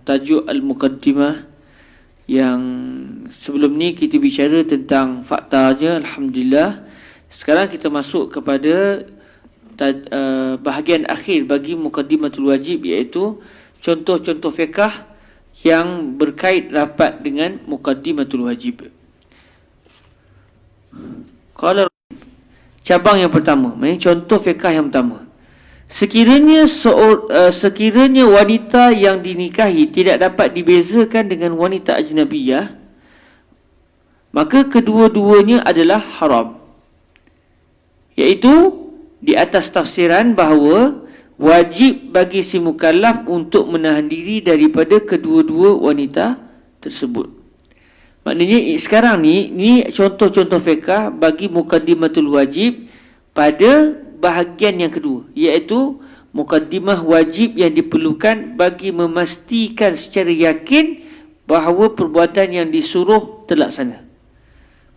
tajuk Al-Muqaddimah, yang sebelum ni kita bicara tentang faktanya. Alhamdulillah, sekarang kita masuk kepada bahagian akhir bagi Muqaddimatul Wajib, iaitu contoh-contoh fiqh yang berkait rapat dengan Muqaddimatul Wajib. Kalau cabang yang pertama, maksudnya contoh fiqh yang pertama, sekiranya wanita yang dinikahi tidak dapat dibezakan dengan wanita ajnabiyah, maka kedua-duanya adalah haram. Iaitu di atas tafsiran bahawa wajib bagi si mukallaf untuk menahan diri daripada kedua-dua wanita tersebut. Maknanya sekarang ni contoh-contoh fiqh bagi Muqaddimatul Wajib pada bahagian yang kedua, iaitu mukaddimah wajib yang diperlukan bagi memastikan secara yakin bahawa perbuatan yang disuruh terlaksana.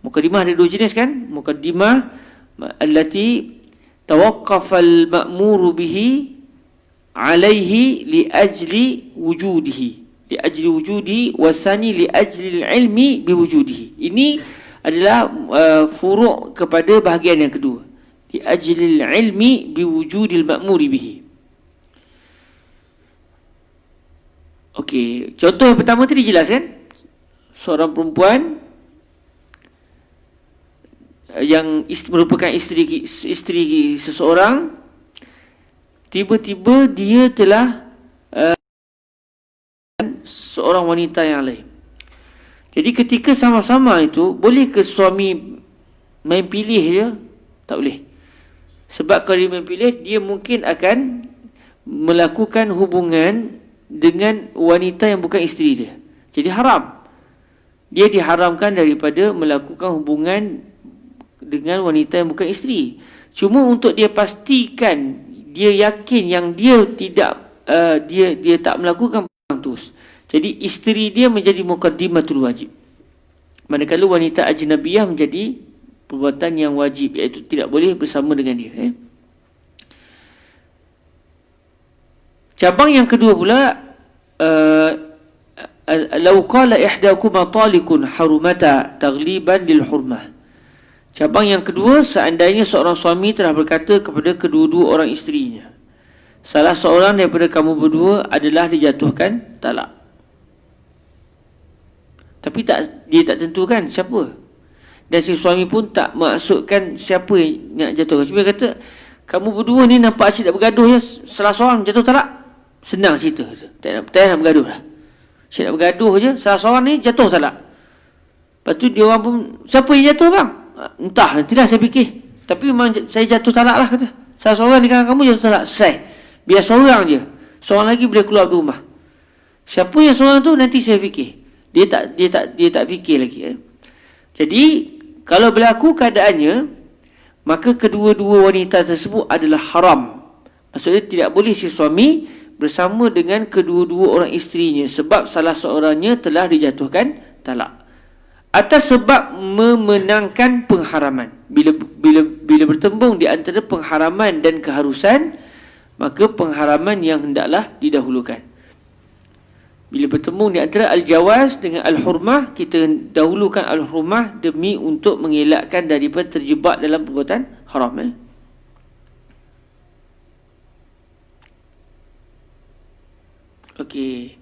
Mukaddimah ada dua jenis kan? Mukaddimah allati tawaqqafa al-ma'muru bihi alaihi li ajli wujudihi wasani li ajli al-ilmi biwujudihi. Ini adalah furu' kepada bahagian yang kedua, di ajlil ilmi biwujudil ma'muri bihi. Okey, contoh yang pertama tadi jelas kan? Seorang perempuan yang merupakan isteri seseorang, tiba-tiba dia telah seorang wanita yang lain. Jadi ketika sama-sama itu, boleh ke suami main pilih je? Tak boleh. Sebab kalau dia memilih, dia mungkin akan melakukan hubungan dengan wanita yang bukan isteri dia. Jadi haram. Dia diharamkan daripada melakukan hubungan dengan wanita yang bukan isteri. Cuma untuk dia pastikan, dia yakin yang dia tidak dia tak melakukan terus. Jadi isteri dia menjadi muqaddimatul wajib. Manakala wanita ajnabiyah menjadi perbuatan yang wajib, iaitu tidak boleh bersama dengan dia. Cabang yang kedua pula, law qala ihdakuma talikun harumata taghliban lil hurmah. Cabang yang kedua, seandainya seorang suami telah berkata kepada kedua-dua orang isterinya, salah seorang daripada kamu berdua adalah dijatuhkan talak. Tapi dia tak tentukan siapa. Dan si suami pun tak maksudkan siapa yang nak jatuhkan. Cuma dia kata, kamu berdua ni nampak asyik nak bergaduh je, salah seorang jatuh talak. Senang cerita. Tak nak bergaduh dah. Asyik nak bergaduh je, salah seorang ni jatuh talak. Lepas tu dia orang pun, siapa yang jatuh bang? Entah, nantilah saya fikir. Tapi memang saya jatuh talak lah kata. Salah seorang di kalangan kamu jatuh talak. Selesai. Biar seorang je. Seorang lagi boleh keluar dari rumah. Siapa yang seorang tu nanti saya fikir. Dia tak fikir lagi. Jadi kalau berlaku keadaannya, maka kedua-dua wanita tersebut adalah haram. Maksudnya tidak boleh si suami bersama dengan kedua-dua orang isterinya, sebab salah seorangnya telah dijatuhkan talak. Atas sebab memenangkan pengharaman. Bila bertembung di antara pengharaman dan keharusan, maka pengharaman yang hendaklah didahulukan. Bila bertemu di antara al-jawaz dengan al-hurmah, kita dahulukan al-hurmah demi untuk mengelakkan daripada terjebak dalam perbuatan haram. Okey.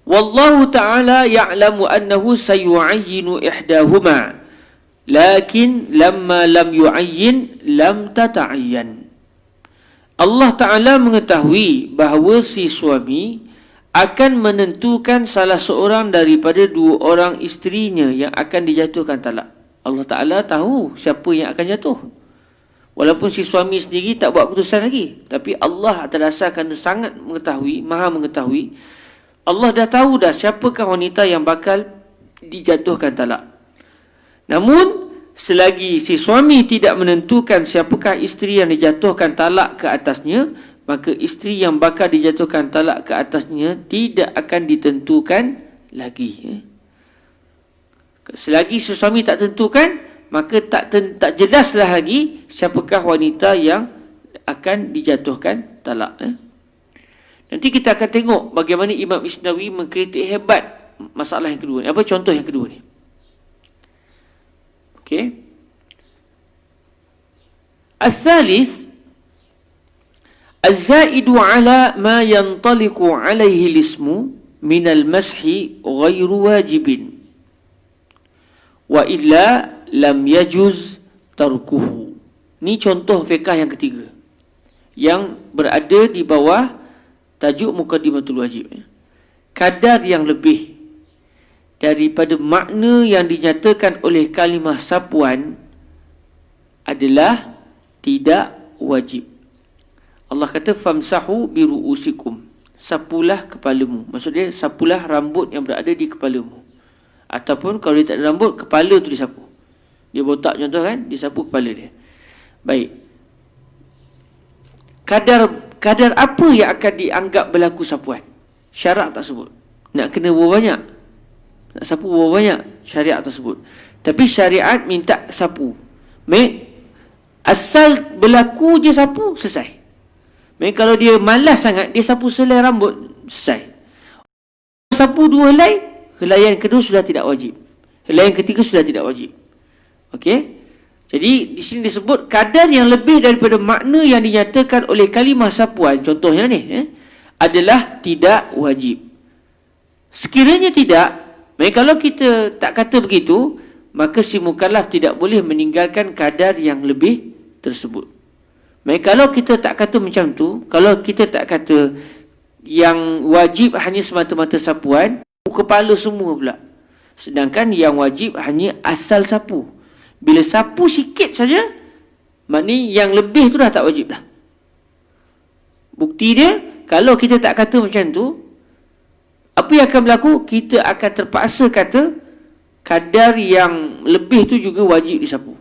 Wallahu ta'ala ya'lamu annahu sayu'ayyinu ihdahuma, lakin lamma lam yu'ayyin lam tata'ayyan. Allah Ta'ala mengetahui bahawa si suami akan menentukan salah seorang daripada dua orang isterinya yang akan dijatuhkan talak. Allah Ta'ala tahu siapa yang akan jatuh. Walaupun si suami sendiri tak buat keputusan lagi. Tapi Allah terdasarkan sangat mengetahui, maha mengetahui. Allah dah tahu dah siapakah wanita yang bakal dijatuhkan talak. Namun, selagi si suami tidak menentukan siapakah isteri yang dijatuhkan talak ke atasnya, maka isteri yang bakal dijatuhkan talak ke atasnya tidak akan ditentukan lagi. Selagi suami tak tentukan, maka tak jelaslah lagi siapakah wanita yang akan dijatuhkan talak. Nanti kita akan tengok bagaimana Imam Isnawi mengkritik hebat masalah yang kedua ni. Apa contoh yang kedua ni? Okey. Al-thalith, az-zaidu ala ma yantaliqu alaihi al-ismu min al-mashi ghairu wajibin wa illa lam yajuz tarkuhu. Ni contoh fiqh yang ketiga yang berada di bawah tajuk Muqaddimatul Wajib. Kadar yang lebih daripada makna yang dinyatakan oleh kalimah sapuan adalah tidak wajib. Allah kata famsahu biru'usikum, sapulah kepalamu. Maksudnya sapulah rambut yang berada di kepalamu. Ataupun kalau dia tak ada rambut, kepala tu disapu. Dia botak contoh kan, disapu kepala dia. Baik. Kadar apa yang akan dianggap berlaku sapuan? Syarak tak sebut. Nak kena berapa banyak? Nak sapu berapa banyak? Syariat tersebut. Tapi syariat minta sapu. Asal berlaku je sapu, selesai. Kalau dia malas sangat, dia sapu selai rambut, selesai. Sapu 2 helai, helai yang kedua sudah tidak wajib. Helai yang ketiga sudah tidak wajib. Okey? Jadi di sini disebut kadar yang lebih daripada makna yang dinyatakan oleh kalimah sapuan, contohnya ni, adalah tidak wajib. Sekiranya tidak, kalau kita tak kata begitu, maka si mukallaf tidak boleh meninggalkan kadar yang lebih tersebut. Kalau kita tak kata macam tu, kalau kita tak kata yang wajib hanya semata-mata sapuan, kepala semua pula. Sedangkan yang wajib hanya asal sapu. Bila sapu sikit saja, maknanya yang lebih tu dah tak wajib dah. Bukti dia, kalau kita tak kata macam tu, apa yang akan berlaku? Kita akan terpaksa kata kadar yang lebih tu juga wajib disapu.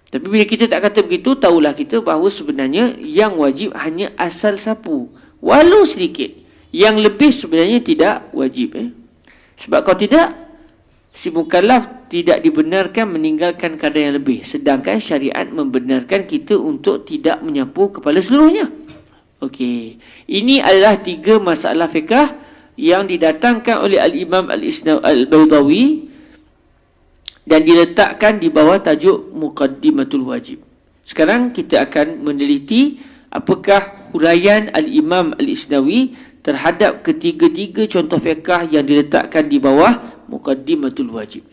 Tapi bila kita tak kata begitu, tahulah kita bahawa sebenarnya yang wajib hanya asal sapu. Walau sedikit. Yang lebih sebenarnya tidak wajib. Sebab kalau tidak, si mukallaf tidak dibenarkan meninggalkan kadar yang lebih. Sedangkan syariat membenarkan kita untuk tidak menyapu kepala seluruhnya. Okey. Ini adalah 3 masalah fiqh yang didatangkan oleh Al-Imam Al-Baydawi dan diletakkan di bawah tajuk Muqaddimatul Wajib. Sekarang kita akan meneliti apakah huraian Al-Imam Al-Isnawi terhadap ketiga-tiga contoh fiqh yang diletakkan di bawah Muqaddimatul Wajib.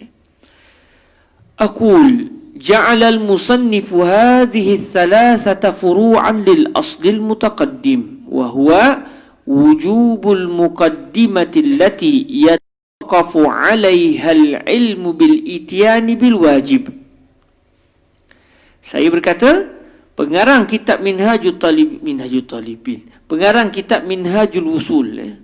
Aqul ja'ala al-musannifu hadhihi thalathata furu'an lil asli al-mutaqaddim wa huwa wujubul muqaddimati allati yataqafu 'alayha al-'ilmu bil ityani bil wajib. Saya berkata, pengarang kitab Minhajul Talibin, pengarang kitab Minhajul Wusul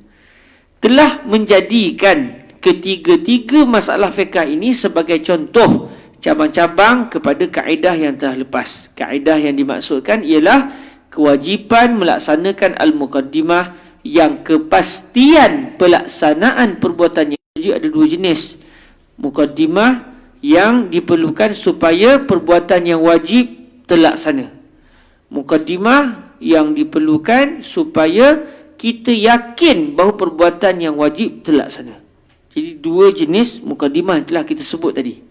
telah menjadikan ketiga-tiga masalah fiqh ini sebagai contoh cabang-cabang kepada kaedah yang telah lepas. Kaedah yang dimaksudkan ialah kewajipan melaksanakan al-muqaddimah, yang kepastian pelaksanaan perbuatan yang wajib ada 2 jenis. Muqaddimah yang diperlukan supaya perbuatan yang wajib terlaksana. Muqaddimah yang diperlukan supaya kita yakin bahawa perbuatan yang wajib terlaksana. Jadi 2 jenis muqaddimah telah kita sebut tadi.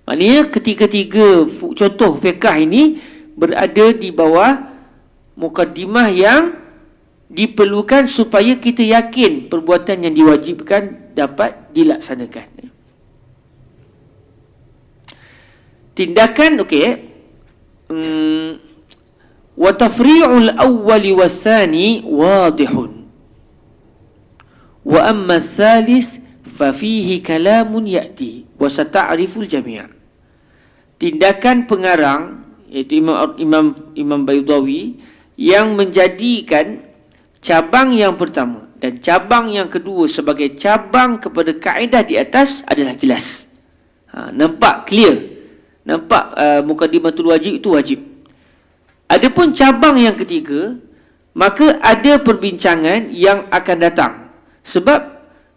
Maknanya ketiga-tiga contoh fiqh ini berada di bawah muqaddimah yang diperlukan supaya kita yakin perbuatan yang diwajibkan dapat dilaksanakan. Tindakan, okey. Wa tafri'ul awwal wa tsani wadihun. Wa amma ats-tsalits fa fihi kalamun ya'ti wa sata'riful jami'. Tindakan pengarang, iaitu Imam Baydawi, yang menjadikan cabang yang pertama dan cabang yang kedua sebagai cabang kepada kaedah di atas adalah jelas. Nampak clear. Nampak Muqaddimatul Wajib itu wajib. Adapun cabang yang ketiga, maka ada perbincangan yang akan datang. Sebab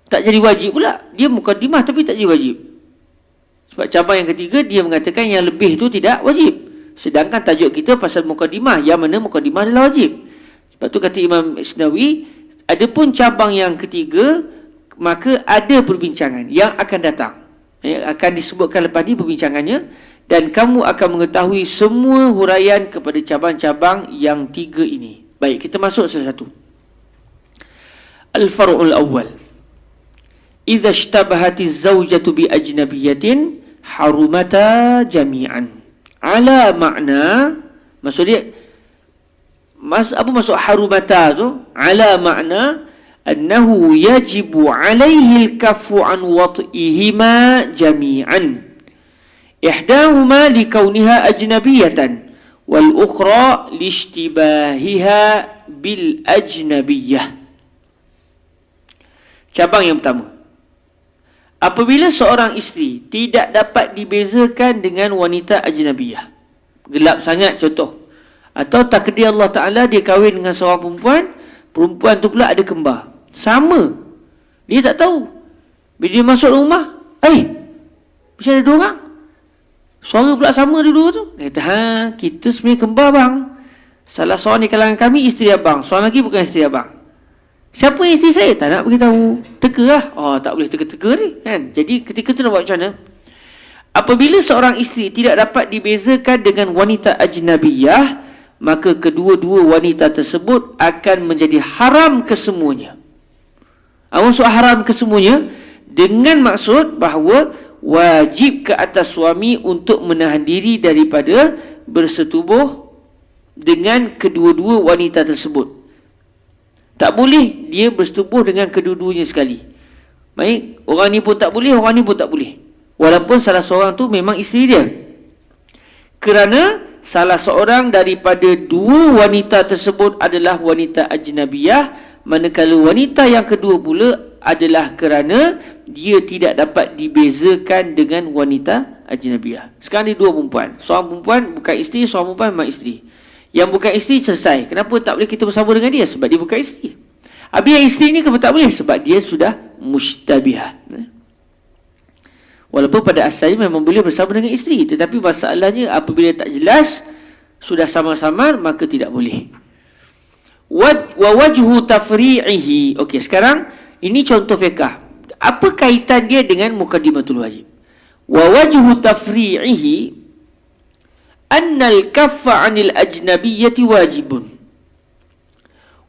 tak jadi wajib pula. Dia muqaddimah tapi tak jadi wajib. Sebab cabang yang ketiga dia mengatakan yang lebih itu tidak wajib. Sedangkan tajuk kita pasal muqaddimah, yang mana muqaddimah adalah wajib. Lepas tu kata Imam Isnawi, adapun cabang yang ketiga, maka ada perbincangan yang akan datang. Akan disebutkan lepas ni perbincangannya, dan kamu akan mengetahui semua huraian kepada cabang-cabang yang tiga ini. Baik, kita masuk satu-satu. Al-far'ul awwal. Idza ishtabahati az-zawjatu bi ajnabiyatin harumata jami'an. Ala makna, maksud dia apa maksud harumata tu? Ala makna annahu yajibu alaihi al-kaffu an wat'ihima jami'an. Ihdahuma likauniha ajnabiyatan wal ukhra lishtibahiha bil ajnabiyah. Cabang yang pertama. Apabila seorang isteri tidak dapat dibezakan dengan wanita ajnabiyah, gelap sangat contoh, atau takdir Allah Ta'ala dia kahwin dengan seorang perempuan, perempuan tu pula ada kembar. Sama. Dia tak tahu. Bila dia masuk rumah, macam ada dua orang. Suara pula sama dua-dua tu. Dia kata, kita sebenarnya kembar bang. Salah seorang di kalangan kami isteri abang, seorang lagi bukan isteri abang. Siapa isteri saya? Tak nak beritahu. Teka lah. Tak boleh teka-teka ni kan. Jadi ketika tu nak buat macam mana? Apabila seorang isteri tidak dapat dibezakan dengan wanita ajnabiyah, maka kedua-dua wanita tersebut akan menjadi haram kesemuanya. Maksud haram kesemuanya dengan maksud bahawa wajib ke atas suami untuk menahan diri daripada bersetubuh dengan kedua-dua wanita tersebut. Tak boleh dia bersetubuh dengan kedua-duanya sekali. Baik, orang ni pun tak boleh, orang ni pun tak boleh. Walaupun salah seorang tu memang isteri dia. Kerana salah seorang daripada dua wanita tersebut adalah wanita ajnabiyah, manakala wanita yang kedua pula adalah kerana dia tidak dapat dibezakan dengan wanita ajnabiyah. Sekarang ni dua perempuan. Seorang perempuan bukan isteri, seorang perempuan memang isteri. Yang bukan isteri selesai. Kenapa tak boleh kita bersama dengan dia? Sebab dia bukan isteri. Habis yang isteri ni kenapa tak boleh? Sebab dia sudah mushtabihah. Walaupun pada asalnya memang boleh bersama dengan isteri, tetapi masalahnya apabila tak jelas, sudah samar-samar, maka tidak boleh. Wa wajhu tafri'ihi. Okey, sekarang ini contoh fiqh. Apa kaitan dia dengan muqaddimatul wajib? Wa wajhu tafri'ihi annal kaffa 'anil ajnabiyyati wajibun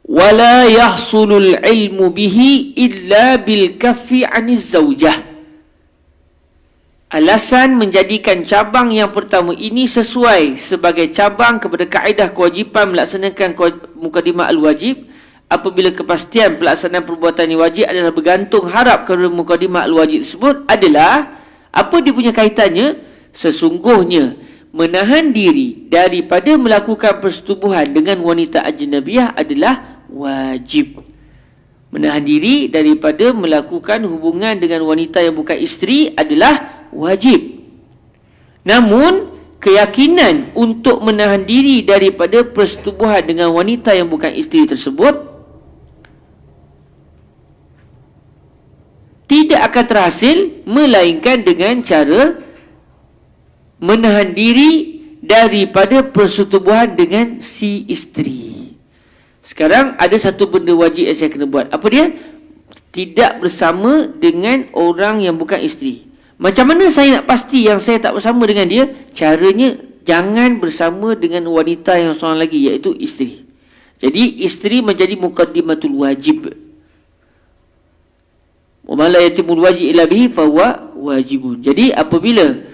wa la yahsulul ilmu bihi illa bil kaffi 'aniz zawjah. Alasan menjadikan cabang yang pertama ini sesuai sebagai cabang kepada kaedah kewajipan melaksanakan muqaddimah al-wajib, apabila kepastian pelaksanaan perbuatan yang wajib adalah bergantung harap kepada muqaddimah al-wajib tersebut, adalah apa dia punya kaitannya? Sesungguhnya menahan diri daripada melakukan persetubuhan dengan wanita ajnabiyah adalah wajib. Menahan diri daripada melakukan hubungan dengan wanita yang bukan isteri adalah wajib. Namun keyakinan untuk menahan diri daripada persetubuhan dengan wanita yang bukan isteri tersebut tidak akan terhasil melainkan dengan cara menahan diri daripada persetubuhan dengan si isteri. Sekarang ada satu benda wajib yang saya kena buat. Apa dia? Tidak bersama dengan orang yang bukan isteri. Macam mana saya nak pasti yang saya tak bersama dengan dia? Caranya, jangan bersama dengan wanita yang seorang lagi, iaitu isteri. Jadi, isteri menjadi muqaddimatul wajib. Wa ma la yatimul wajib illa bihi fahuwa wajibun. Jadi, apabila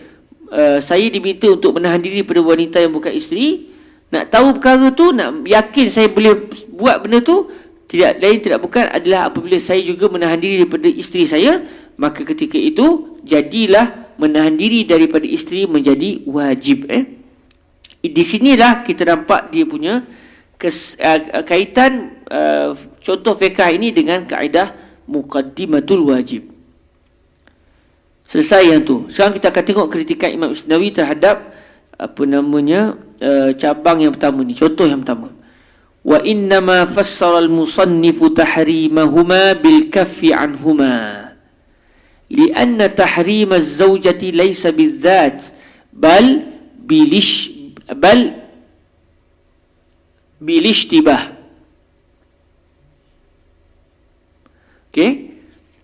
saya diminta untuk menahan diri pada wanita yang bukan isteri, nak tahu perkara tu, nak yakin saya boleh buat benda tu, tidak lain tidak bukan adalah apabila saya juga menahan diri daripada isteri saya, maka ketika itu jadilah menahan diri daripada isteri menjadi wajib. Di sinilah kita nampak dia punya kaitan contoh fiqh ini dengan kaedah muqaddimatul wajib. Selesai yang tu. Sekarang kita akan tengok kritikan Imam Isnawi terhadap cabang yang pertama ni, contoh yang pertama. Wa innama fassara al-musannifu tahrimahuma bil kaffi anhuma lianna tahrim az-zawjati laysa bidzat bal bilishtibah. Okey.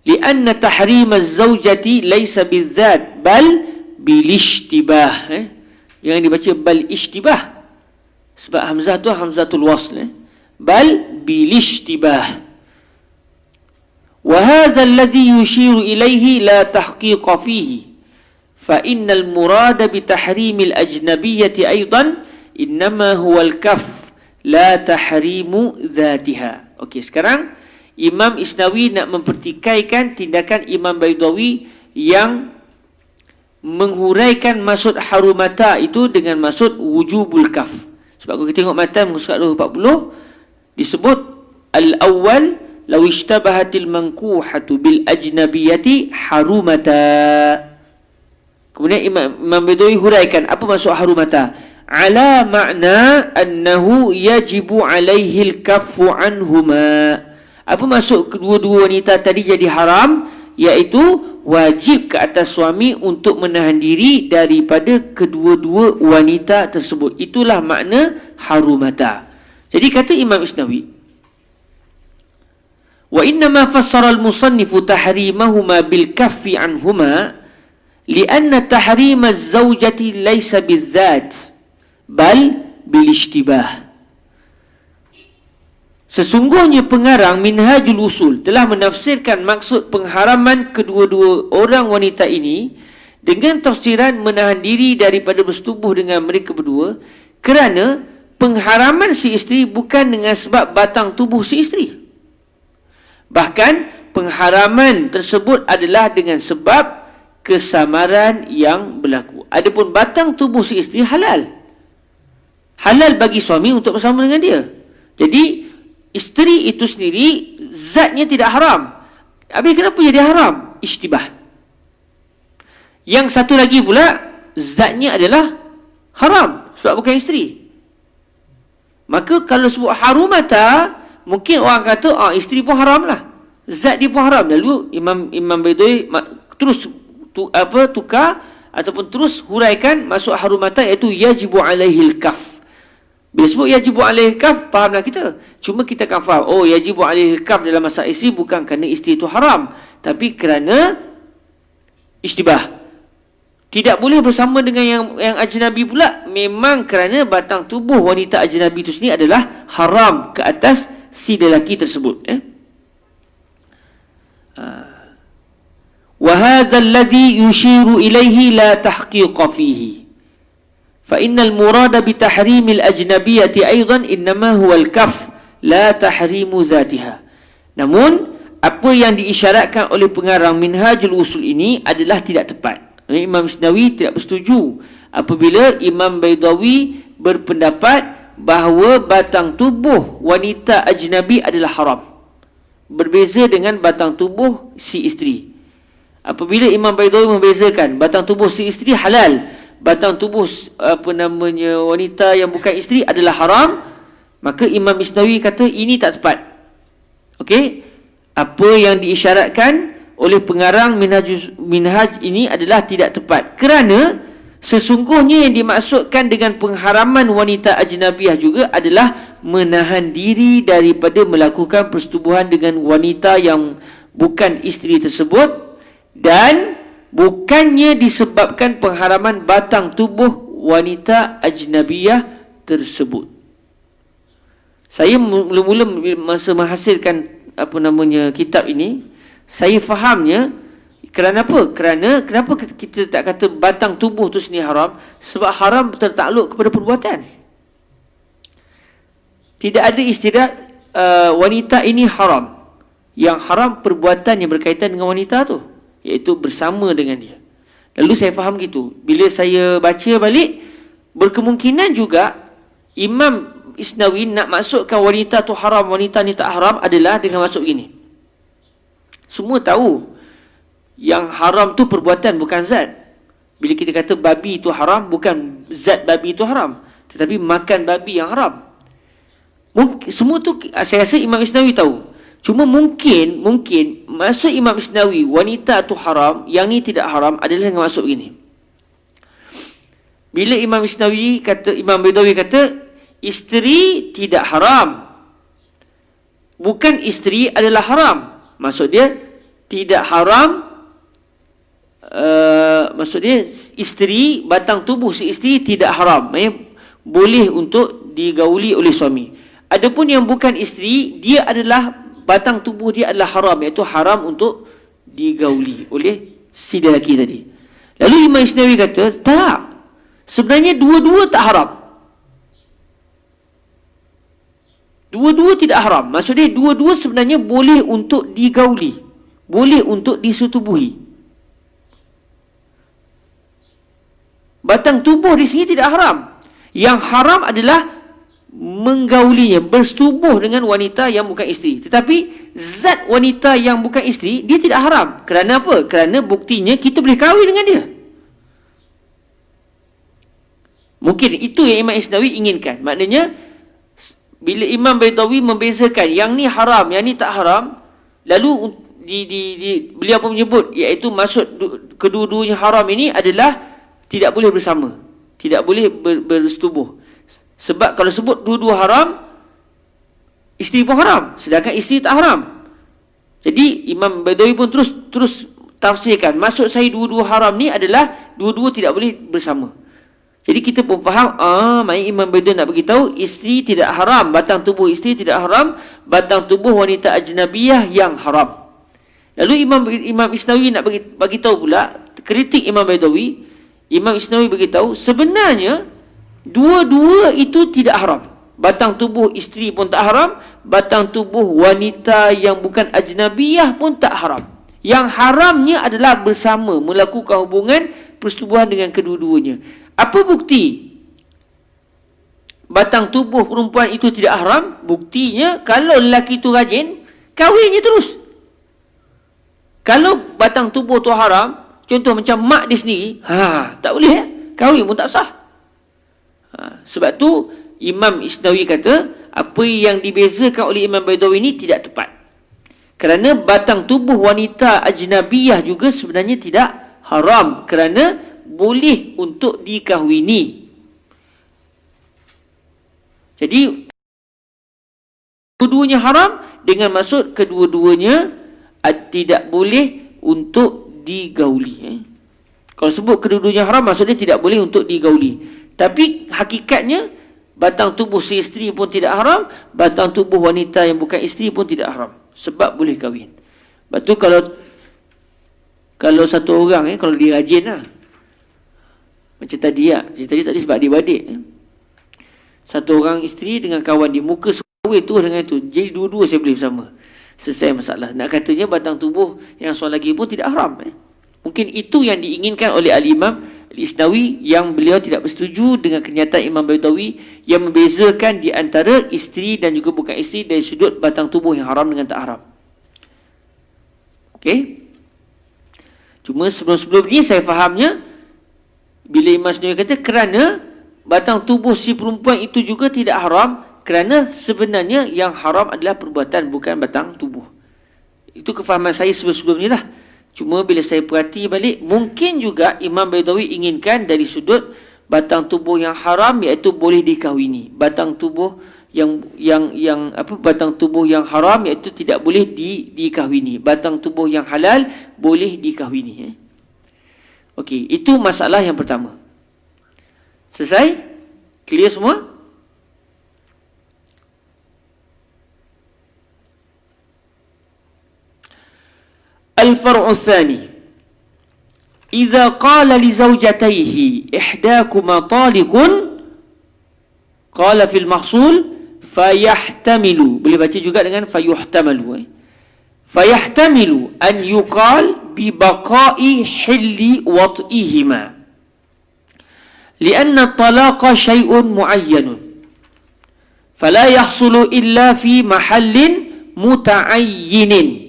Lianna tahrim az-zawjati laysa bizzat bal bilishtibah. Yang dibaca bal ishtibah. Sebab hamzah tu hamzatul wasl. Bal bilishtibah. Wa hadha alladhi yushiru ilayhi la tahqiqa fihi. Fa innal murada bi tahrimil ajnabiyyati aidan innama huwa al-kaf la tahrimu dhatiha. Okey, sekarang Imam Isnawi nak mempertikaikan tindakan Imam Baydawi yang menghuraikan maksud harumata itu dengan maksud wujubul kaf. Sebab kalau kita tengok matan muka surat 240 disebut al-awwal law ishtabahatil mankuhatu bil ajnabiyati harumata. Kemudian Imam Baydawi huraikan apa maksud harumata? Ala makna annahu yajibu alaihi al-kaffu anhuma. Apa maksud kedua-dua wanita tadi jadi haram? Iaitu wajib ke atas suami untuk menahan diri daripada kedua-dua wanita tersebut. Itulah makna harumata. Jadi kata Imam Isnawi, wa innama fassara al-musannifu tahrimahuma bil kaffi anhuma lianna tahrim az-zawjati laysa bizzat bal bil ishtibah. Sesungguhnya pengarang Minhajul Usul telah menafsirkan maksud pengharaman kedua-dua orang wanita ini dengan tafsiran menahan diri daripada bersetubuh dengan mereka berdua, kerana pengharaman si isteri bukan dengan sebab batang tubuh si isteri. Bahkan pengharaman tersebut adalah dengan sebab kesamaran yang berlaku. Adapun batang tubuh si isteri halal. Halal bagi suami untuk bersama dengan dia. Jadi isteri itu sendiri zatnya tidak haram. Habis kenapa jadi haram? Ishtibah. Yang satu lagi pula zatnya adalah haram sebab bukan isteri. Maka kalau sebut harumata, mungkin orang kata isteri pun haram lah, zat dia pun haram. Lalu Imam Baydawi terus tukar ataupun terus huraikan maksud harumata iaitu yajibu alaihil kaf. Bila sebut yajibu alaihil kaf, fahamlah kita. Cuma kita akan faham, yajibu alaihil kaf dalam masalah isteri bukan kerana isteri itu haram, tapi kerana ishtibah. Tidak boleh bersama dengan yang ajnabi pula, memang kerana batang tubuh wanita ajnabi itu sendiri adalah haram ke atas si lelaki tersebut. Wa hadha alladhi yushiru ilayhi la tahqiqa fihi. Fa innal murada bi tahrimil ajnabiyyati aidan innama huwa al-kaf la tahrimu zatiha. Namun apa yang diisyaratkan oleh pengarang Minhajul Usul ini adalah tidak tepat. Imam Isnawi tidak bersetuju apabila Imam Baydawi berpendapat bahawa batang tubuh wanita ajnabi adalah haram, berbeza dengan batang tubuh si isteri. Apabila Imam Baydawi membezakan batang tubuh si isteri halal, batang tubuh wanita yang bukan isteri adalah haram, maka Imam Isnawi kata ini tak tepat. Okey, apa yang diisyaratkan oleh pengarang Minhaj ini adalah tidak tepat, kerana sesungguhnya yang dimaksudkan dengan pengharaman wanita ajnabiah juga adalah menahan diri daripada melakukan persetubuhan dengan wanita yang bukan isteri tersebut, dan bukannya disebabkan pengharaman batang tubuh wanita ajnabiah tersebut. Saya mula-mula masa menghasilkan kitab ini, saya fahamnya kerana apa? Kenapa kita tak kata batang tubuh tu sendiri haram? Sebab haram tertakluk kepada perbuatan. Tidak ada istilah wanita ini haram. Yang haram perbuatan yang berkaitan dengan wanita tu, iaitu bersama dengan dia. Lalu saya faham gitu. Bila saya baca balik, berkemungkinan juga Imam Isnawi nak masukkan wanita tu haram, wanita ni tak haram adalah dengan maksud gini. Semua tahu yang haram tu perbuatan, bukan zat. Bila kita kata babi itu haram, bukan zat babi itu haram, tetapi makan babi yang haram. Semua tu saya rasa Imam Isnawi tahu. Cuma mungkin maksud Imam Isnawi wanita tu haram, yang ni tidak haram adalah dengan maksud begini. Bila Imam Baydawi kata isteri tidak haram, bukan isteri adalah haram. Maksud dia tidak haram, maksud dia isteri, batang tubuh si isteri tidak haram, boleh untuk digauli oleh suami. Adapun yang bukan isteri, dia adalah batang tubuh dia adalah haram, iaitu haram untuk digauli oleh si lelaki tadi. Lalu Imam Isnawi kata, tak, sebenarnya dua-dua tak haram. Dua-dua tidak haram. Maksudnya dua-dua sebenarnya boleh untuk digauli, boleh untuk disetubuhi. Batang tubuh di sini tidak haram. Yang haram adalah menggaulinya, bersetubuh dengan wanita yang bukan isteri. Tetapi zat wanita yang bukan isteri, dia tidak haram. Kerana apa? Kerana buktinya kita boleh kahwin dengan dia. Mungkin itu yang Imam Isnawi inginkan. Maknanya bila Imam Baydawi membezakan yang ni haram, yang ni tak haram, lalu beliau pun menyebut, iaitu maksud kedua-duanya haram ini adalah tidak boleh bersama, tidak boleh bersetubuh. Sebab kalau sebut dua-dua haram, isteri pun haram, sedangkan isteri tak haram. Jadi Imam Baydawi pun terus tafsirkan, maksud saya dua-dua haram ni adalah dua-dua tidak boleh bersama. Jadi kita pun faham, maksud Imam Baydawi nak beritahu isteri tidak haram, batang tubuh isteri tidak haram, batang tubuh wanita ajnabiyah yang haram. Lalu Imam Isnawi nak bagi tahu pula, kritik Imam Baydawi. Imam Isnawi beritahu sebenarnya dua-dua itu tidak haram. Batang tubuh isteri pun tak haram, batang tubuh wanita yang bukan ajnabiyah pun tak haram. Yang haramnya adalah bersama, melakukan hubungan persetubuhan dengan kedua-duanya. Apa bukti batang tubuh perempuan itu tidak haram? Buktinya kalau lelaki itu rajin, kahwinnya terus. Kalau batang tubuh tu haram, contoh macam mak dia sendiri, tak boleh, kahwin pun tak sah. Sebab tu Imam Isnawi kata apa yang dibezakan oleh Imam Baydawi ini tidak tepat. Kerana batang tubuh wanita ajnabiyah juga sebenarnya tidak haram, kerana boleh untuk dikahwini. Jadi kedua-duanya haram dengan maksud kedua-duanya tidak boleh untuk digauli. Kalau sebut kedua-duanya haram, maksudnya tidak boleh untuk digauli. Tapi hakikatnya batang tubuh si isteri pun tidak haram, batang tubuh wanita yang bukan isteri pun tidak haram, sebab boleh kahwin. Sebab tu kalau satu orang kalau dia rajin lah, macam tadi sebab adik-beradik, satu orang isteri dengan kawan dia, muka kahwin tu dengan itu, jadi dua-dua saya boleh bersama, selesai masalah. Nak katanya batang tubuh yang seorang lagi pun tidak haram. Mungkin itu yang diinginkan oleh Al-Imam Al-Isnawi, yang beliau tidak bersetuju dengan kenyataan Imam Baydawi yang membezakan di antara isteri dan juga bukan isteri dari sudut batang tubuh yang haram dengan tak haram. Okey. Cuma sebelum ni saya fahamnya, bila Imam Isnawi kata kerana batang tubuh si perempuan itu juga tidak haram, kerana sebenarnya yang haram adalah perbuatan, bukan batang tubuh. Itu kefahaman saya sebelum ni lah. Cuma bila saya perhati balik, mungkin juga Imam Baydawi inginkan dari sudut batang tubuh yang haram, iaitu boleh dikahwini. Batang tubuh batang tubuh yang haram iaitu tidak boleh dikahwini. Batang tubuh yang halal boleh dikahwini. Okey, itu masalah yang pertama. Selesai? Clear semua? Al-far'u tsani. Idza qala li zawjatayhi ihdakuma talikun, qala fil mahsul fayahtamilu. Boleh baca juga dengan fayuhtamalu. Fayahtamilu an yuqal bi baqa'i hilli wat'ihima. Lianna at-talaqa syai'un mu'ayyanun. Fala yahsulu illa fi mahallin muta'ayyinin.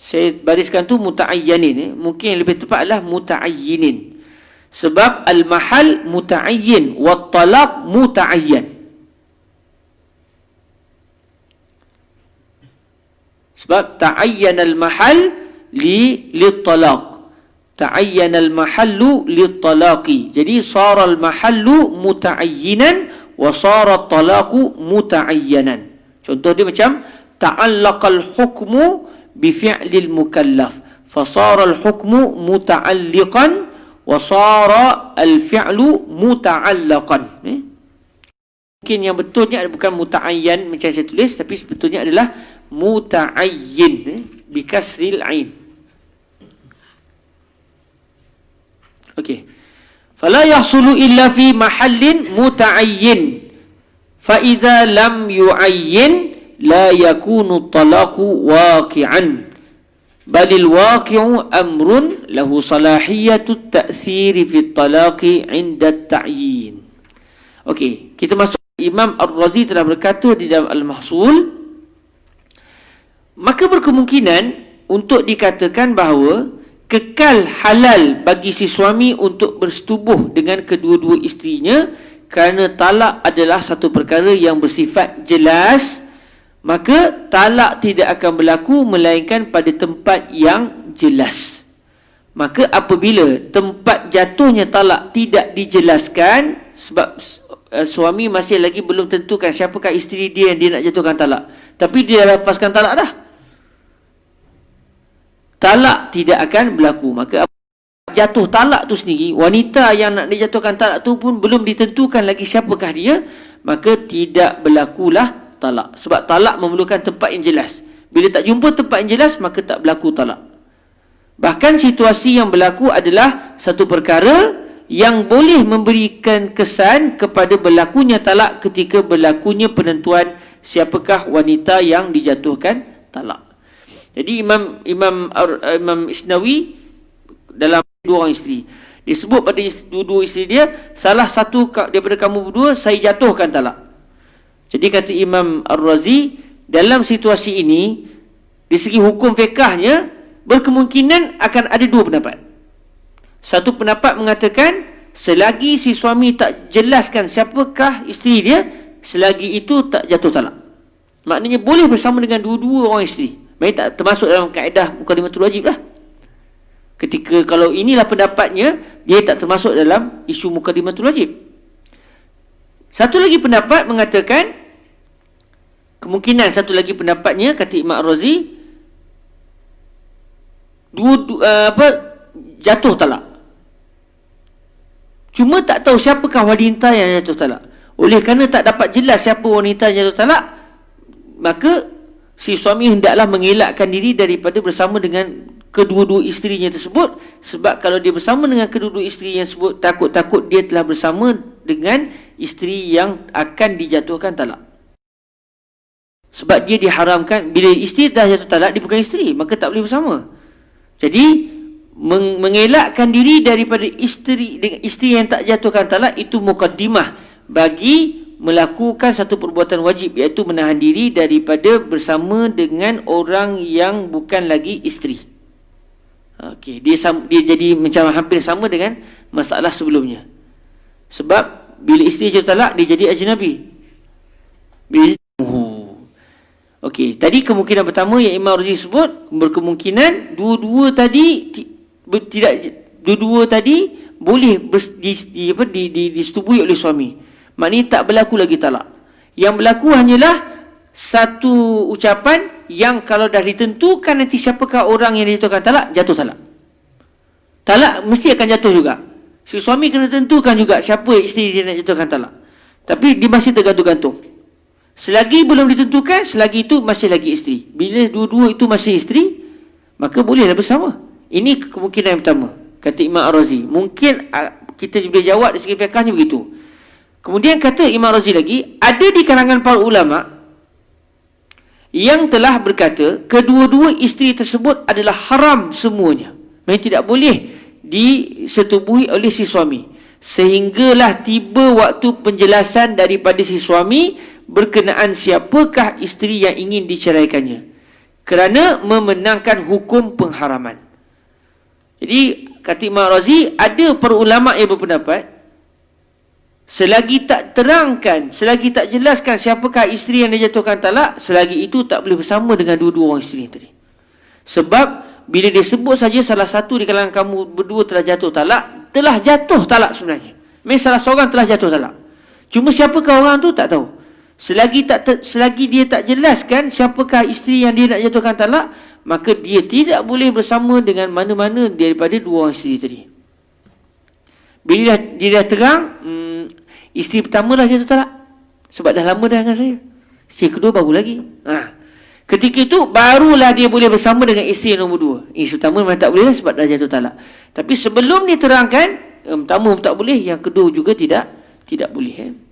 Saya bariskan tu muta'ayyanin. Mungkin yang lebih tepat adalah muta'ayyinin. Sebab al-mahal muta'ayyin wa talaq muta'ayyan. Sebab ta'ayyan al-mahal li-talaq. Ta'ayyan al-mahallu li-talaqi. Jadi sara al-mahallu muta'ayyinan wa sara al-talaqu muta'ayyanan. Contoh dia macam ta'allaqal hukmu bifi'lil mukallaf. Fasara al-hukmu muta'alliqan wa sara al-fi'lu muta'allaqan. Mungkin yang betulnya bukan muta'ayyan macam saya tulis, tapi sebetulnya adalah muta'ayyin bikasril ain. Okey. Fala yahsulu illa fi mahallin muta'ayyin. Fa idza lam yu'ayyin la yakunu talaqu waqi'an. Balil waqi'u amrun lahu salahiyatu at-ta'thir fi at-talaqi 'inda at-ta'yin. Okey, kita masuk. Imam Ar-Razi telah berkata di dalam Al-Mahsul, maka berkemungkinan untuk dikatakan bahawa kekal halal bagi si suami untuk bersetubuh dengan kedua-dua isterinya kerana talak adalah satu perkara yang bersifat jelas, maka talak tidak akan berlaku melainkan pada tempat yang jelas. Maka apabila tempat jatuhnya talak tidak dijelaskan, sebab suami masih lagi belum tentukan siapakah isteri dia yang dia nak jatuhkan talak, tapi dia dah lepaskan talak dah, talak tidak akan berlaku. Maka jatuh talak tu sendiri, wanita yang nak dijatuhkan talak tu pun belum ditentukan lagi siapakah dia, maka tidak berlakulah talak. Sebab talak memerlukan tempat yang jelas. Bila tak jumpa tempat yang jelas, maka tak berlaku talak. Bahkan situasi yang berlaku adalah satu perkara yang boleh memberikan kesan kepada berlakunya talak ketika berlakunya penentuan siapakah wanita yang dijatuhkan talak. Jadi Imam Isnawi dalam dua orang isteri, disebut pada dua isteri dia, salah satu daripada kamu berdua saya jatuhkan talak. Jadi kata Imam Ar-Razi, dalam situasi ini di segi hukum fiqahnya berkemungkinan akan ada dua pendapat. Satu pendapat mengatakan selagi si suami tak jelaskan siapakah isteri dia, selagi itu tak jatuh talak. Maknanya boleh bersama dengan dua-dua orang isteri. Mereka tak termasuk dalam kaedah mukaddimatul wajib lah. Ketika kalau inilah pendapatnya, dia tak termasuk dalam isu mukaddimatul wajib. Satu lagi pendapat mengatakan, kemungkinan satu lagi pendapatnya kata Imam Ar-Razi, jatuh talak. Cuma tak tahu siapakah wanita yang jatuh talak. Oleh kerana tak dapat jelas siapa wanita yang jatuh talak, maka si suami hendaklah mengelakkan diri daripada bersama dengan kedua-dua isterinya tersebut. Sebab kalau dia bersama dengan kedua-dua isteri yang tersebut, takut-takut dia telah bersama dengan isteri yang akan dijatuhkan talak. Sebab dia diharamkan, bila isteri dah jatuh talak, dia bukan isteri, maka tak boleh bersama. Jadi mengelakkan diri daripada isteri yang tak jatuhkan talak itu mukaddimah bagi melakukan satu perbuatan wajib, iaitu menahan diri daripada bersama dengan orang yang bukan lagi isteri. Okey, dia jadi macam hampir sama dengan masalah sebelumnya. Sebab bila isteri jatuh talak, dia jadi ajnabi. Okey, tadi kemungkinan pertama yang Imam Razi sebut, berkemungkinan dua-dua tadi boleh disetubui oleh suami. Maknanya tak berlaku lagi talak. Yang berlaku hanyalah satu ucapan yang kalau dah ditentukan nanti siapakah orang yang dijatuhkan talak, jatuh talak. Talak mesti akan jatuh juga. Si suami kena tentukan juga siapa isteri dia nak jatuhkan talak. Tapi dia masih tergantung-gantung. Selagi belum ditentukan, selagi itu masih lagi isteri. Bila dua-dua itu masih isteri, maka bolehlah bersama. Ini kemungkinan yang pertama, kata Imam Ar-Razi. Mungkin kita boleh jawab dari segi fiqahnya begitu. Kemudian kata Imam Ar-Razi lagi, ada di kalangan para ulama yang telah berkata kedua-dua isteri tersebut adalah haram semuanya. Mereka tidak boleh disetubuhi oleh si suami. Sehinggalah tiba waktu penjelasan daripada si suami berkenaan siapakah isteri yang ingin diceraikannya, kerana memenangkan hukum pengharaman. Jadi kata Imam Razi, ada para ulama yang berpendapat selagi tak terangkan, selagi tak jelaskan siapakah isteri yang dijatuhkan talak, selagi itu tak boleh bersama dengan dua-dua orang isteri tadi. Sebab bila dia sebut saja salah satu di kalangan kamu berdua telah jatuh talak sebenarnya. Memang salah seorang telah jatuh talak. Cuma siapakah orang tu tak tahu. Selagi dia tak jelaskan siapakah isteri yang dia nak jatuhkan talak, maka dia tidak boleh bersama dengan mana-mana daripada dua orang isteri tadi. Bila dia dah terang, isteri pertama dah jatuh talak sebab dah lama dah dengan saya. Isteri kedua baru lagi. Ketika itu barulah dia boleh bersama dengan isteri nombor dua. Isteri pertama memang tak boleh lah sebab dah jatuh talak. Tapi sebelum dia terangkan, yang pertama tak boleh, yang kedua juga tidak boleh.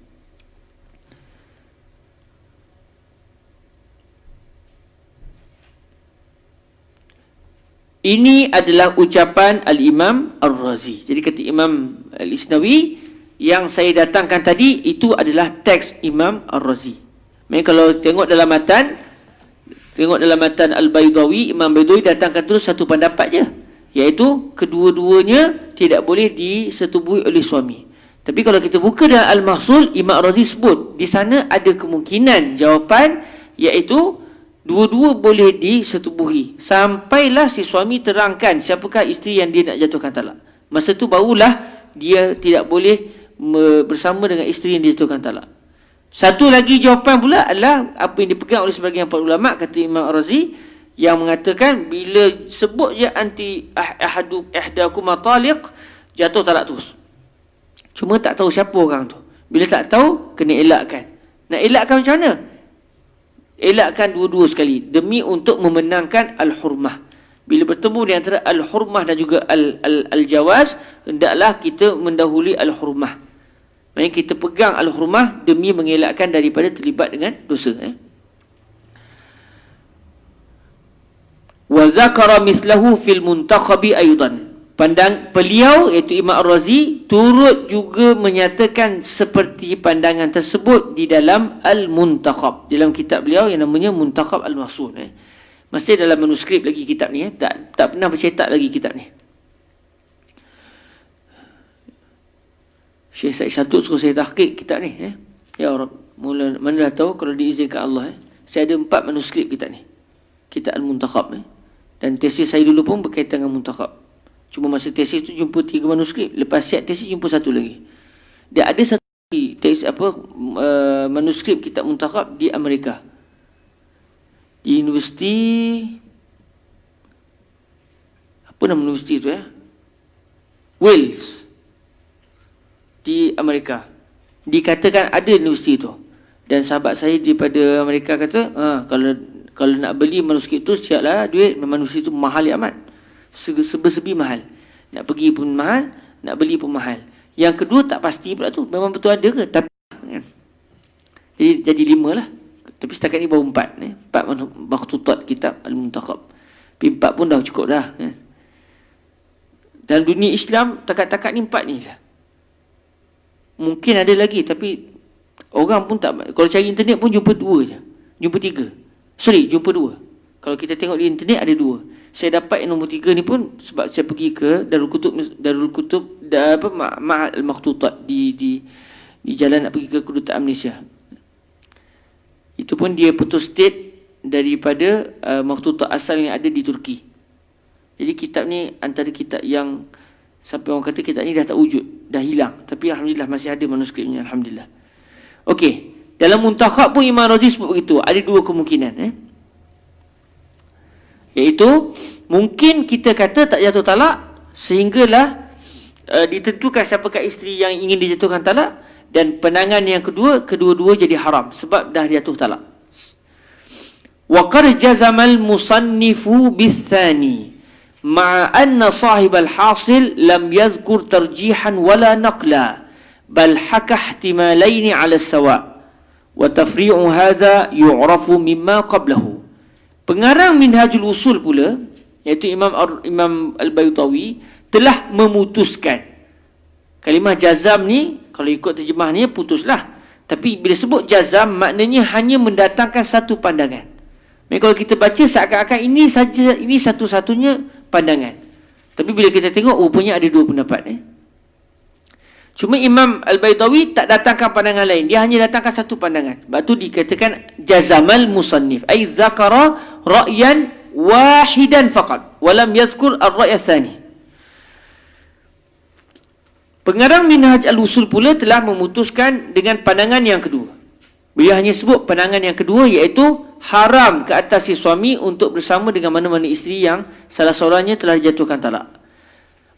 Ini adalah ucapan Al-Imam Ar-Razi. Jadi kata Imam Al-Isnawi, yang saya datangkan tadi itu adalah teks Imam Ar-Razi. Maksudnya kalau tengok dalam matan Al-Baydawi, Imam Baydawi datangkan terus satu pendapat je, iaitu kedua-duanya tidak boleh disetubuhi oleh suami. Tapi kalau kita buka dalam Al-Mahsul, Imam Ar-Razi sebut di sana ada kemungkinan jawapan, iaitu dua-dua boleh disetubuhi sampailah si suami terangkan siapakah isteri yang dia nak jatuhkan talak. Masa tu barulah dia tidak boleh bersama dengan isteri yang dijatuhkan talak. Satu lagi jawapan pula adalah apa yang dipegang oleh sebahagian para ulama, kata Imam Ar-Razi, yang mengatakan bila sebut je ihdakum taliq, jatuh talak terus. Cuma tak tahu siapa orang tu. Bila tak tahu, kena elakkan. Nak elakkan macam mana? Elakkan dua-dua sekali demi untuk memenangkan al-hurmah. Bila bertemu di antara al-hurmah dan juga al-jawaz, hendaklah kita mendahului al-hurmah. Maksudnya kita pegang al-hurmah demi mengelakkan daripada terlibat dengan dosa. Wa zakara mislahu fil muntakhabi aidan. Pandang beliau iaitu Imam Ar-Razi turut juga menyatakan seperti pandangan tersebut di dalam Al-Muntakhab, dalam kitab beliau yang namanya Muntakhab Al-Mahsul. Masih dalam manuskrip lagi kitab ni, tak pernah bercetak lagi kitab ni. Syekh Said Syatuk suruh saya tahqiq kitab ni. Ya Rabb, mana dah tahu kalau diizinkan Allah. Saya ada 4 manuskrip kitab ni, kitab Al-Muntakhab. Dan tesis saya dulu pun berkaitan dengan Muntakhab. Cuma masa tesis tu jumpa 3 manuskrip. Lepas siap tesis jumpa 1 lagi. Dia ada satu lagi tesis manuskrip kitab Muntakhab di Amerika. Di universiti, apa nama universiti tu Wales. Di Amerika. Dikatakan ada universiti tu. Dan sahabat saya daripada Amerika kata, kalau nak beli manuskrip tu siaplah duit, memang manuskrip tu mahal amat. Sebersebi mahal. Nak pergi pun mahal, nak beli pun mahal. Yang kedua tak pasti pula tu, memang betul ada ke, tapi jadi 5 lah. Tapi setakat ni baru 4 4 makhtutat kitab Al-Muntakhab. 4 pun dah cukup dah. Dalam dunia Islam takat-takat ni 4 ni lah. Mungkin ada lagi, tapi orang pun tak, kalau cari internet pun jumpa 2 je, jumpa 3. Jumpa 2. Kalau kita tengok di internet ada 2. Saya dapat yang nombor 3 ni pun sebab saya pergi ke Darul Kutub Ma'had Al-Makhtutat di jalan nak pergi ke Kedutaan Malaysia. Itu pun dia putus state daripada makhtutat asal yang ada di Turki. Jadi kitab ni antara kitab yang sampai orang kata kitab ni dah tak wujud, dah hilang. Tapi alhamdulillah masih ada manuskripnya, alhamdulillah. Okey, dalam Muntakhab pun Imam Razi sebut begitu, ada 2 kemungkinan. Iaitu mungkin kita kata tak jatuh talak sehinggalah ditentukan siapakah isteri yang ingin dijatuhkan talak, dan pandangan yang kedua-dua jadi haram sebab dah jatuh talak. Wa qad jazamal musannifu bitsani ma'a anna sahib al-hasil lam yazkur tarjihan wala naqla bal haka ihtimalaini 'ala as-sawa' wa tafri'u hadha yu'rafu mimma qablahu. Pengarang Minhajul Usul pula, iaitu Imam Al-Baydawi, telah memutuskan. Kalimah jazam ni, kalau ikut terjemah ni, putuslah. Tapi bila sebut jazam, maknanya hanya mendatangkan satu pandangan. Mereka kalau kita baca, seakan-akan ini saja, ini satu-satunya pandangan. Tapi bila kita tengok, rupanya ada 2 pendapat. Cuma Imam Al-Baydawi tak datangkan pandangan lain. Dia hanya datangkan satu pandangan. Sebab tu dikatakan jazamal musannif. Ay zakara ra'yan wahidan faqat. Walam yazkur ar-ra'y tsani. Pengarang Minhaj al-Usul pula telah memutuskan dengan pandangan yang kedua. Beliau hanya sebut pandangan yang kedua, iaitu haram ke atas si suami untuk bersama dengan mana-mana isteri yang salah seorangnya telah dijatuhkan talak.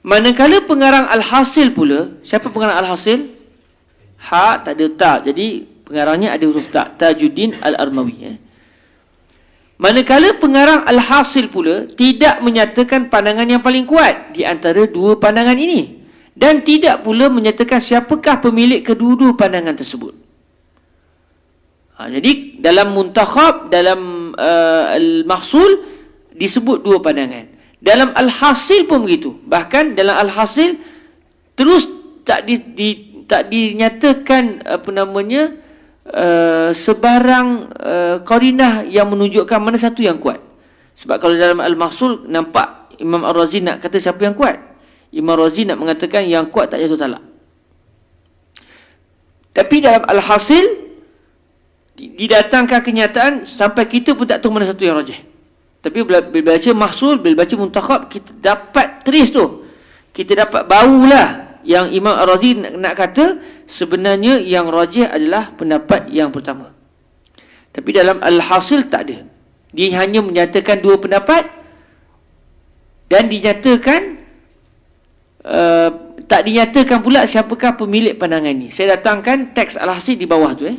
Manakala pengarang Al-Hasil pula, siapa pengarang Al-Hasil? Ha, tak ada ta. Jadi pengarangnya ada huruf ta. Tajuddin Al-Armawi. Manakala pengarang Al-Hasil pula tidak menyatakan pandangan yang paling kuat di antara dua pandangan ini, dan tidak pula menyatakan siapakah pemilik kedua-dua pandangan tersebut. Jadi dalam Muntakhab, dalam Al-Mahsul disebut dua pandangan. Dalam Al-Hasil pun begitu. Bahkan dalam Al-Hasil terus tak dinyatakan sebarang qarinah yang menunjukkan mana satu yang kuat. Sebab kalau dalam Al-Mahsul nampak Imam Ar-Razi nak kata siapa yang kuat. Imam Ar-Razi nak mengatakan yang kuat tak jatuh talak. Tapi dalam Al-Hasil didatangkan kenyataan sampai kita pun tak tahu mana satu yang rajih. Tapi bila baca Mahsul, bila baca Muntakhab, kita dapat teris tu. Kita dapat baulah yang Imam Ar-Razi nak kata sebenarnya yang rajih adalah pendapat yang pertama. Tapi dalam Al-Hasil tak ada. Dia hanya menyatakan dua pendapat dan dinyatakan tak dinyatakan pula siapakah pemilik pandangan ini. Saya datangkan teks Al-Hasil di bawah tu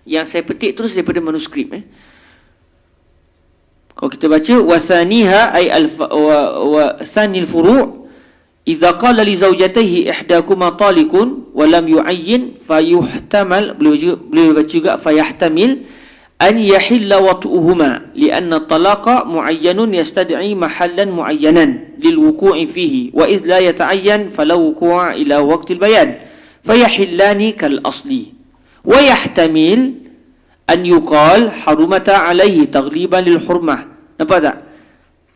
yang saya petik terus daripada manuskrip. Kalau kita baca wasaniha ay wa sanil furu' idza qala li zawjatihi ihdakuma talikun wa lam yu'ayyin fayuhtamal, beliau baca juga fayahtamil an yahilla wat'uhuma li'anna talaqa mu'ayyanun yastad'i mahallan mu'ayyanan lil wuqu'i fihi wa idh la yata'ayyan fala wuqu'a ila waqtil bayan fayahillani kal asli wa yahtamil an yuqal harumata alaihi taghliban lil hurmah. Nampak tak?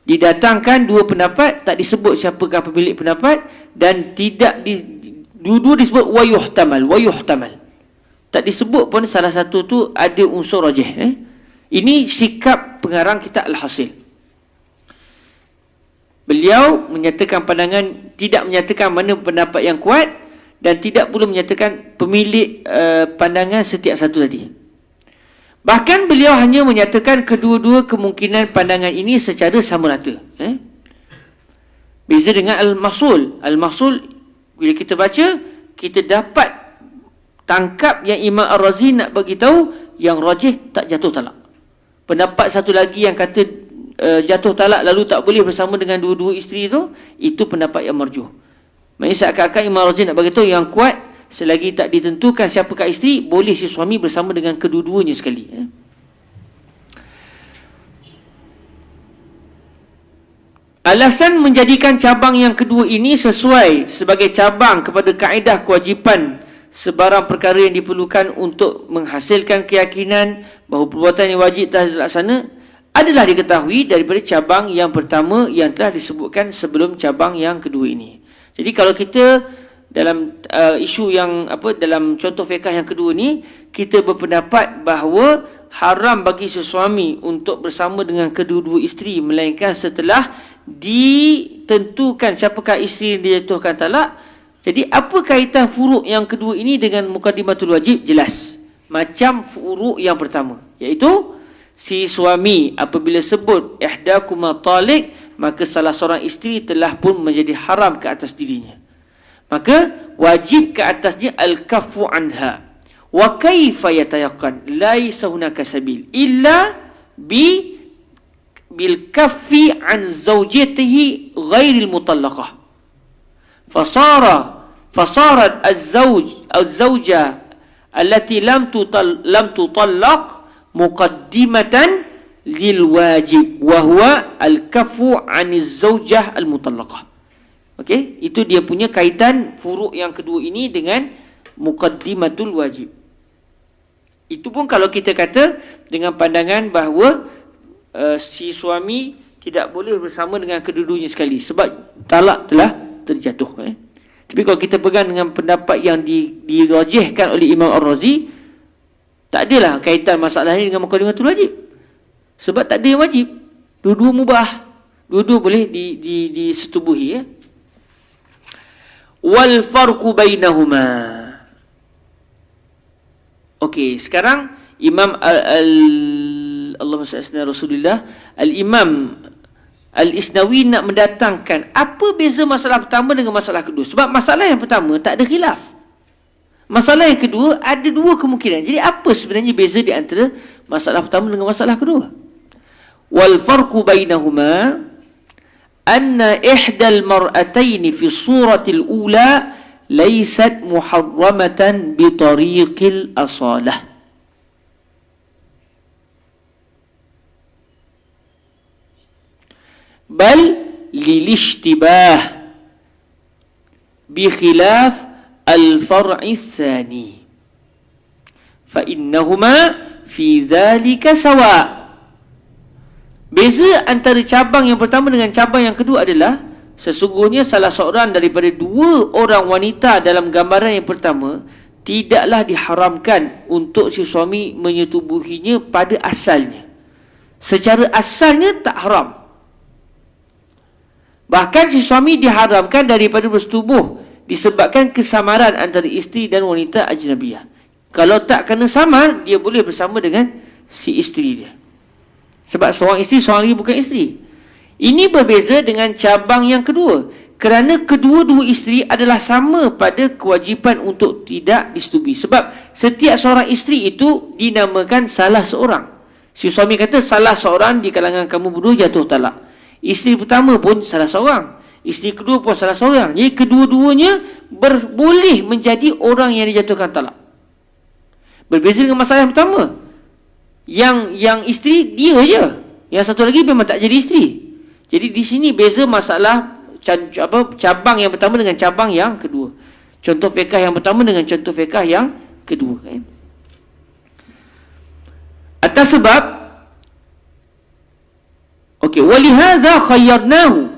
Didatangkan dua pendapat, tak disebut siapakah pemilik pendapat, dan tidak dua-dua disebut wa yuhtamal. Tak disebut pun salah satu tu ada unsur rajih. Ini sikap pengarang kitab Al-Hasil. Beliau menyatakan pandangan, tidak menyatakan mana pendapat yang kuat, dan tidak pula menyatakan pemilik pandangan setiap satu tadi. Bahkan beliau hanya menyatakan kedua-dua kemungkinan pandangan ini secara sama rata. Beza dengan Al-Mahsul. Al-Mahsul, bila kita baca, kita dapat tangkap yang Imam Ar-Razi nak bagi tahu yang rajih tak jatuh talak. Pendapat satu lagi yang kata jatuh talak lalu tak boleh bersama dengan dua-dua isteri itu pendapat yang marjuh. Maksudnya seakan-akan Imam Ar-Razi nak bagi tahu yang kuat, selagi tak ditentukan siapakah isteri, boleh si suami bersama dengan kedua-duanya sekali. Alasan menjadikan cabang yang kedua ini sesuai sebagai cabang kepada kaedah kewajipan sebarang perkara yang diperlukan untuk menghasilkan keyakinan bahawa perbuatan yang wajib telah dilaksana adalah diketahui daripada cabang yang pertama yang telah disebutkan sebelum cabang yang kedua ini. Jadi kalau kita dalam isu yang dalam contoh fiqh yang kedua ni, kita berpendapat bahawa haram bagi sesuami untuk bersama dengan kedua-dua isteri melainkan setelah ditentukan siapakah isteri yang dijatuhkan talak. Jadi apa kaitan furuk yang kedua ini dengan mukaddimatul wajib? Jelas macam furuk yang pertama, iaitu si suami apabila sebut ihdakuma talik, maka salah seorang isteri telah pun menjadi haram ke atas dirinya, maka wajib ke atasnya al-kaffu anha. Wa kaifa yatayaqqan laisa hunaka sabil illa bil kaffi an zawjatihi ghairil mutallaqah. Fasarat az-zawja allati lam tutallaq muqaddimatan lil wajib wa huwa al-kaffu an az-zawjah al-mutallaqah. Okey, itu dia punya kaitan furuk yang kedua ini dengan muqaddimatul wajib. Itu pun kalau kita kata dengan pandangan bahawa si suami tidak boleh bersama dengan kedua-duanya sekali sebab talak telah terjatuh. Tapi kalau kita pegang dengan pendapat yang dirajihkan oleh Imam Ar-Razi, tak adalah kaitan masalah ini dengan muqaddimatul wajib. Sebab tak ada yang wajib. Dua-dua mubah. Dua-dua boleh disetubuhi. Wal farqu bainahuma. Okey, sekarang Imam Allahumma salli ala Rasulillah, Al-Imam Al-Isnawi nak mendatangkan apa beza masalah pertama dengan masalah kedua. Sebab masalah yang pertama tak ada khilaf. Masalah yang kedua ada dua kemungkinan. Jadi apa sebenarnya beza di antara masalah pertama dengan masalah kedua? Wal farqu bainahuma anna ihdal mar'atayn fi suratil ula laysat muharramatan bi tariqil asalah. Bal lilishtibah bi khilaf al-far'i tsani fa innahuma fi dhalika sawa. Beza antara cabang yang pertama dengan cabang yang kedua adalah sesungguhnya salah seorang daripada dua orang wanita dalam gambaran yang pertama tidaklah diharamkan untuk si suami menyetubuhinya pada asalnya. Secara asalnya tak haram. Bahkan si suami diharamkan daripada bersetubuh disebabkan kesamaran antara isteri dan wanita ajnabiyah. Kalau tak kena samar, dia boleh bersama dengan si isteri dia. Sebab seorang isteri, seorang lagi bukan isteri. Ini berbeza dengan cabang yang kedua. Kerana kedua-dua isteri adalah sama pada kewajipan untuk tidak disetubui. Sebab setiap seorang isteri itu dinamakan salah seorang. Si suami kata salah seorang di kalangan kamu berdua jatuh talak. Isteri pertama pun salah seorang, isteri kedua pun salah seorang. Jadi kedua-duanya boleh menjadi orang yang dijatuhkan talak. Berbeza dengan masalah yang pertama. Yang isteri dia je. Yang satu lagi memang tak jadi isteri. Jadi di sini beza masalah cabang yang pertama dengan cabang yang kedua. Contoh fiqh yang pertama dengan contoh fiqh yang kedua. Atas sebab walihadza khayyarnahu.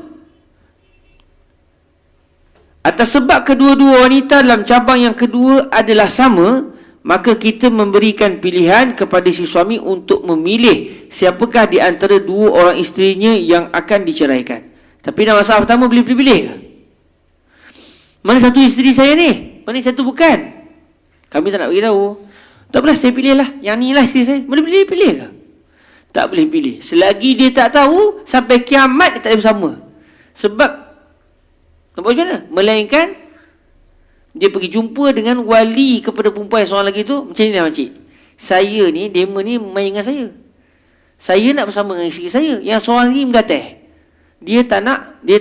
Atas sebab kedua-dua wanita dalam cabang yang kedua adalah sama, maka kita memberikan pilihan kepada si suami untuk memilih siapakah di antara dua orang isterinya yang akan diceraikan. Tapi dalam masalah pertama boleh pilih ke? Mana satu isteri saya ni? Mana satu bukan? Kami tak nak beritahu. Tak apalah, saya pilihlah. Yang ni lah isteri saya. Boleh pilih ke? Tak boleh pilih. Selagi dia tak tahu, sampai kiamat dia tak boleh bersama. Sebab, nampak macam mana? Melainkan, dia pergi jumpa dengan wali kepada perempuan seorang lagi tu. Macam ni lah makcik. Saya ni, dema ni main dengan saya. Saya nak bersama dengan isteri saya. Yang seorang lagi menggatah. Dia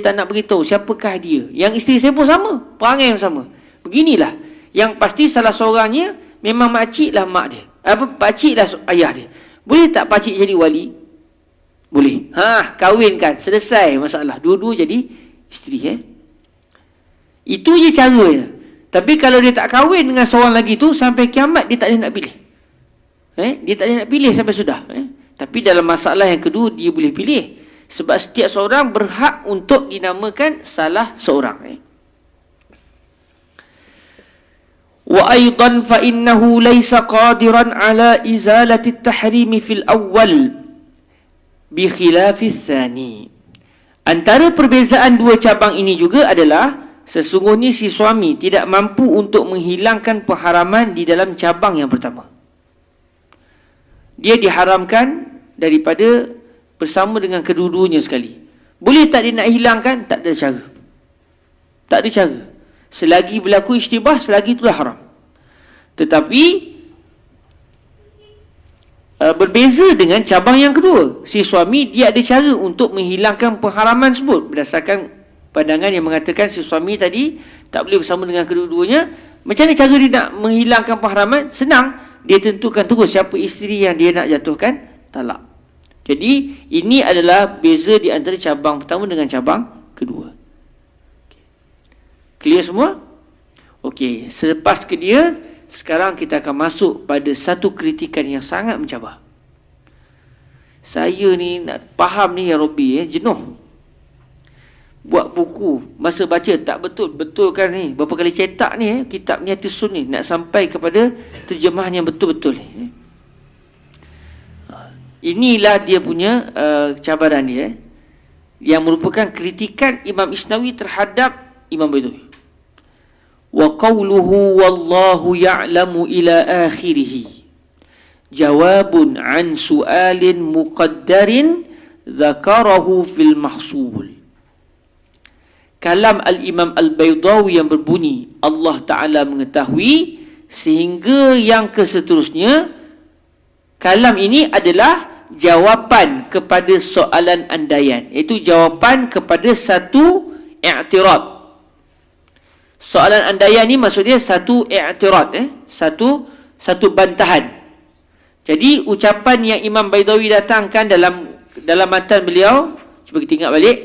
tak nak beritahu siapakah dia. Yang isteri saya pun sama. Perangai yang sama. Beginilah. Yang pasti salah seorangnya, memang makcik lah mak dia. Pakcik lah ayah dia. Boleh tak pakcik jadi wali? Boleh. Kahwinkan. Selesai masalah. Dua-dua jadi isteri. Itu je caranya. Tapi kalau dia tak kahwin dengan seorang lagi tu, sampai kiamat dia tak boleh nak pilih. Dia tak boleh nak pilih sampai sudah. Tapi dalam masalah yang kedua, dia boleh pilih. Sebab setiap seorang berhak untuk dinamakan salah seorang. وأيضا فإنه ليس قادرا على إزالة التحريم في الأول بخلاف الثاني. Antara perbezaan dua cabang ini juga adalah sesungguhnya si suami tidak mampu untuk menghilangkan pengharaman di dalam cabang yang pertama. Dia diharamkan daripada bersama dengan kedua-duanya sekali. Boleh tak dia nak hilangkan? Tak ada cara. Tak ada cara. Selagi berlaku ishtibah, selagi itulah haram. Tetapi berbeza dengan cabang yang kedua. Si suami dia ada cara untuk menghilangkan pengharaman tersebut. Berdasarkan pandangan yang mengatakan si suami tadi tak boleh bersama dengan kedua-duanya. Macam mana cara dia nak menghilangkan pengharaman? Senang. Dia tentukan terus siapa isteri yang dia nak jatuhkan talak. Jadi ini adalah beza di antara cabang pertama dengan cabang kedua. Clear semua? Okey, selepas ke dia, sekarang kita akan masuk pada satu kritikan yang sangat mencabar. Saya ni nak faham ni ya Rabbi, jenuh. Buat buku, masa baca tak betul-betulkan ni. Berapa kali cetak ni, kitab Nihayatus Sunni, nak sampai kepada terjemahan yang betul-betul ni. Inilah dia punya cabaran dia, yang merupakan kritikan Imam Isnawi terhadap Imam Baidawi. Wa qawluhu wallahu ya'lamu ila akhirih. jawabun an su'alin muqaddarin dzakarahu fil mahsul. Kalam Al-Imam Al-Baydawi yang berbunyi Allah Ta'ala mengetahui, sehingga yang keseterusnya, kalam ini adalah jawapan kepada soalan andaian, iaitu jawapan kepada satu i'tirad. Soalan andaian ni maksudnya satu i'tirad, satu bantahan. Jadi ucapan yang Imam Baydawi datangkan dalam matan beliau, cuba kita ingat balik.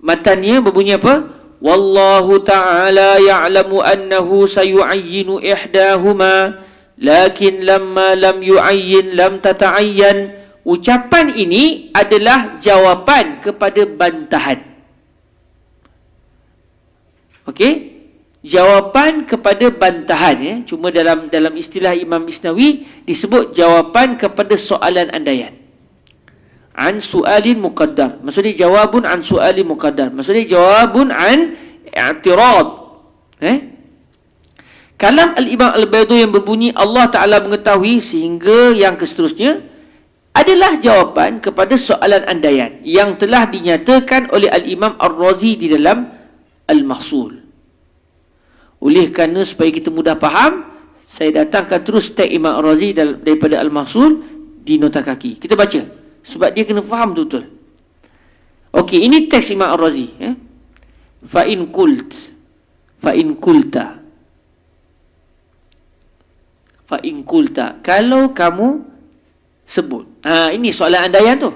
Matannya berbunyi apa? Wallahu ta'ala ya'lamu annahu sayu'ayyinu ihdahuma lakin lamma lam yu'ayyin lam tata'ayyan. Ucapan ini adalah jawapan kepada bantahan. Okey? Jawapan kepada bantahan, ya. Cuma dalam istilah Imam Isnawi disebut jawapan kepada soalan andaian. An su'alin muqaddar. Maksudnya jawabun an su'alin muqaddar. Maksudnya jawabun an i'tirad. Kalam Al-Imam Al-Baydawi yang berbunyi Allah Ta'ala mengetahui, sehingga yang keseterusnya, adalah jawapan kepada soalan andaian yang telah dinyatakan oleh Al-Imam Ar-Razi di dalam Al-Mahsul. Oleh kerana supaya kita mudah faham, saya datangkan terus teks Imam Ar-Razi daripada Al-Mahsul di nota kaki. Kita baca sebab dia kena faham betul-betul. Okey, ini teks Imam Ar-Razi, ya. Fa in qulta, kalau kamu sebut. Ini soalan andaian tu.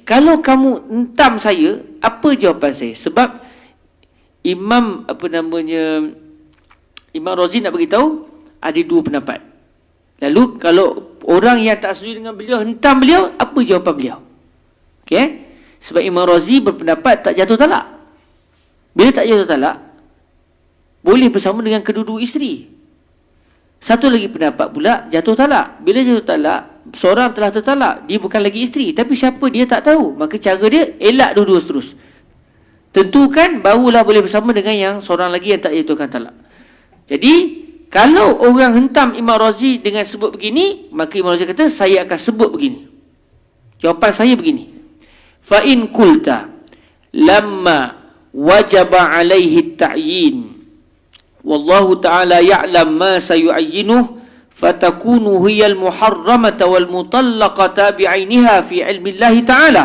Kalau kamu hentam saya, apa jawapan saya? Sebab Imam Razi nak beritahu ada dua pendapat. Lalu kalau orang yang tak setuju dengan beliau hentam beliau, apa jawapan beliau? Okey? Sebab Imam Razi berpendapat tak jatuh talak. Bila tak jatuh talak, boleh bersama dengan kedua-dua isteri. Satu lagi pendapat pula jatuh talak. Bila jatuh talak, seorang telah tertalak, dia bukan lagi isteri, tapi siapa dia tak tahu. Maka cara dia elak dua-dua terus. Tentukan barulah boleh bersama dengan yang seorang lagi yang tak jatuhkan talak. Jadi kalau orang hentam Imam Razi dengan sebut begini, maka Imam Razi kata, saya akan sebut begini. Jawapan saya begini. Fa in qulta lamma wajaba alaihi ta'yin wallahu ta'ala ya'lam ma sayu'ayyinuh fatakunu hiya al-muharramata wal mutallaqata bi'ainiha fi ilmi Allah ta'ala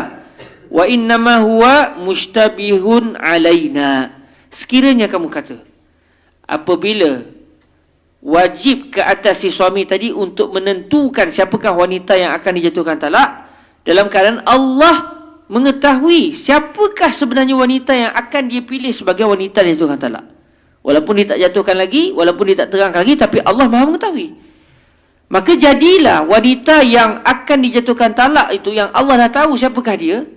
wa innama huwa mustabihun alaina. Sekiranya kamu kata apabila wajib ke atas si suami tadi untuk menentukan siapakah wanita yang akan dijatuhkan talak, dalam keadaan Allah mengetahui siapakah sebenarnya wanita yang akan dia pilih sebagai wanita yang dijatuhkan talak. Walaupun dia tak jatuhkan lagi, walaupun dia tak terangkan lagi, tapi Allah Maha mengetahui. Maka jadilah wanita yang akan dijatuhkan talak itu, yang Allah dah tahu siapakah dia,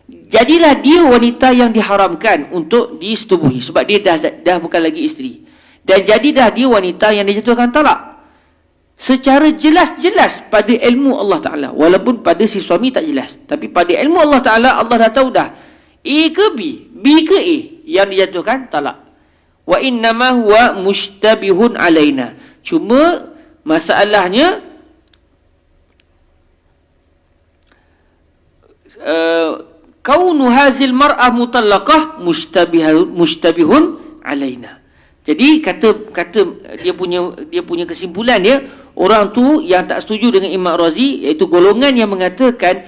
jadilah dia wanita yang diharamkan untuk disetubuhi, sebab dia dah bukan lagi isteri. Dan jadilah dia wanita yang dijatuhkan talak secara jelas-jelas pada ilmu Allah Ta'ala. Walaupun pada si suami tak jelas, tapi pada ilmu Allah Ta'ala, Allah dah tahu dah A ke B, B ke A yang dijatuhkan talak. Wa innama huwa mustabihun alaina. Cuma masalahnya kaunu hazil mar'ah mutallaqah mustabihun alaina. Jadi kata dia punya kesimpulan dia, orang tu yang tak setuju dengan Imam Razi, iaitu golongan yang mengatakan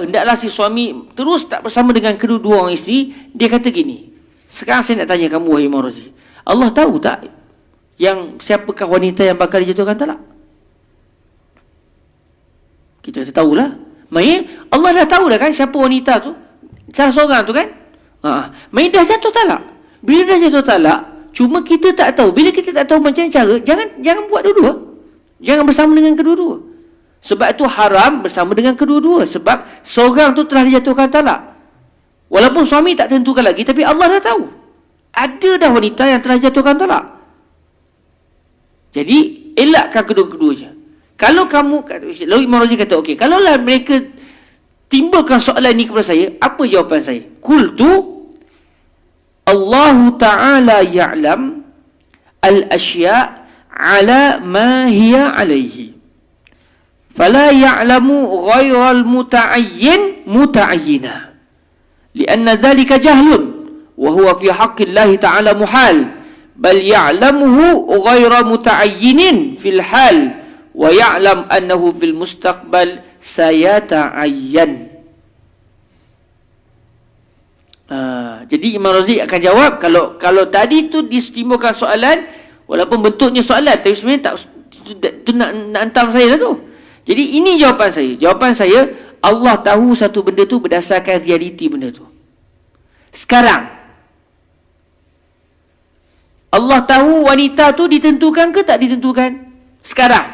hendaklah si suami terus tak bersama dengan kedua-dua orang isteri, dia kata gini. Sekarang saya nak tanya kamu, wahai Imam Razi, Allah tahu tak yang siapakah wanita yang bakal dijatuhkan talak? Kita tahulah. Maksudnya Allah dah tahu dah kan siapa wanita tu, salah seorang tu kan. Maksudnya dah jatuh talak. Bila dah jatuh talak, cuma kita tak tahu. Bila kita tak tahu macam cara, jangan buat dua-dua. Jangan bersama dengan kedua-dua. Sebab itu haram bersama dengan kedua-dua. Sebab seorang tu telah dijatuhkan talak. Walaupun suami tak tentukan lagi, tapi Allah dah tahu. Ada dah wanita yang telah dijatuhkan talak. Jadi, elakkan kedua-keduanya. Kalau kamu, lalu Imam Razi kata, okey, kalaulah mereka timbulkan soalan ini kepada saya, apa jawapan saya? Qultu Allah Ta'ala ya'lam al-asya' ala ma hiya alaihi. fala ya'lamu ghairal muta'ayyin muta'ayyina lianna dhalika jahlun wa huwa fi haqqillahi ta'ala muhal bal ya'lamuhu ghaira muta'ayyinin fil hal wa ya'lam annahu fil mustaqbal sayata'ayyan. Jadi Imam Razi akan jawab, kalau tadi tu ditimbulkan soalan, walaupun bentuknya soalan, tapi sebenarnya tak tu nak hantam saya lah tu. Jadi ini jawapan saya. Jawapan saya, Allah tahu satu benda tu berdasarkan realiti benda tu. Sekarang Allah tahu wanita tu ditentukan ke tak ditentukan? Sekarang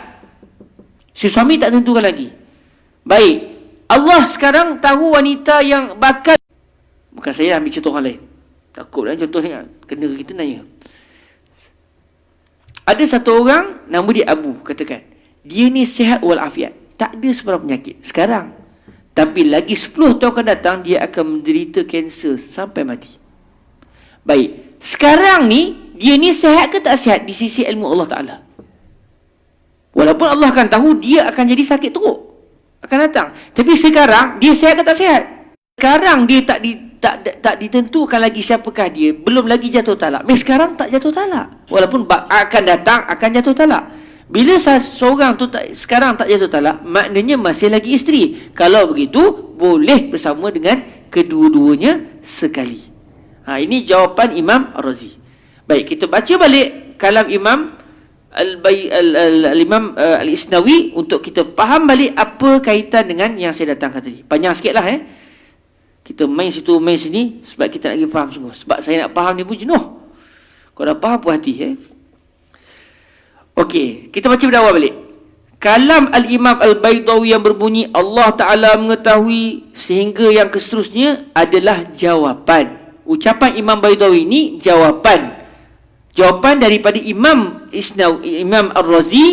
si suami tak tentukan lagi. Baik, Allah sekarang tahu wanita yang bakal. Bukan saya ambil contoh orang lain, takutlah contoh ni kena kita nanya. Ada satu orang, nama dia Abu, katakan dia ni sihat walafiat, tak ada sebarang penyakit sekarang, tapi lagi 10 tahun akan datang dia akan menderita kanser sampai mati. Baik, sekarang ni dia ni sihat ke tak sihat di sisi ilmu Allah Ta'ala? Walaupun Allah akan tahu dia akan jadi sakit teruk akan datang, tapi sekarang dia sihat ke tak sihat? Sekarang dia tak ditentukan lagi siapakah dia, belum lagi jatuh talak. Sekarang tak jatuh talak, walaupun akan datang akan jatuh talak. Bila seorang tu sekarang tak jatuh talak, maknanya masih lagi isteri. Kalau begitu boleh bersama dengan kedua-duanya sekali. Ini jawapan Imam Ar-Razi. Baik, kita baca balik kalam Imam Al-Imam Al-Isnawi untuk kita faham balik apa kaitan dengan yang saya datangkan tadi. Panjang sikit lah kita main situ main sini sebab kita nak pergi faham sungguh. Sebab saya nak faham ni pun jenuh. Kau dah faham puas hati Okey, kita baca dari awal balik. Kalam Al-Imam Al-Baydawi yang berbunyi Allah Ta'ala mengetahui sehingga yang seterusnya adalah jawapan. Ucapan Imam Baydawi ini jawapan. Jawapan daripada Imam Ar-Razi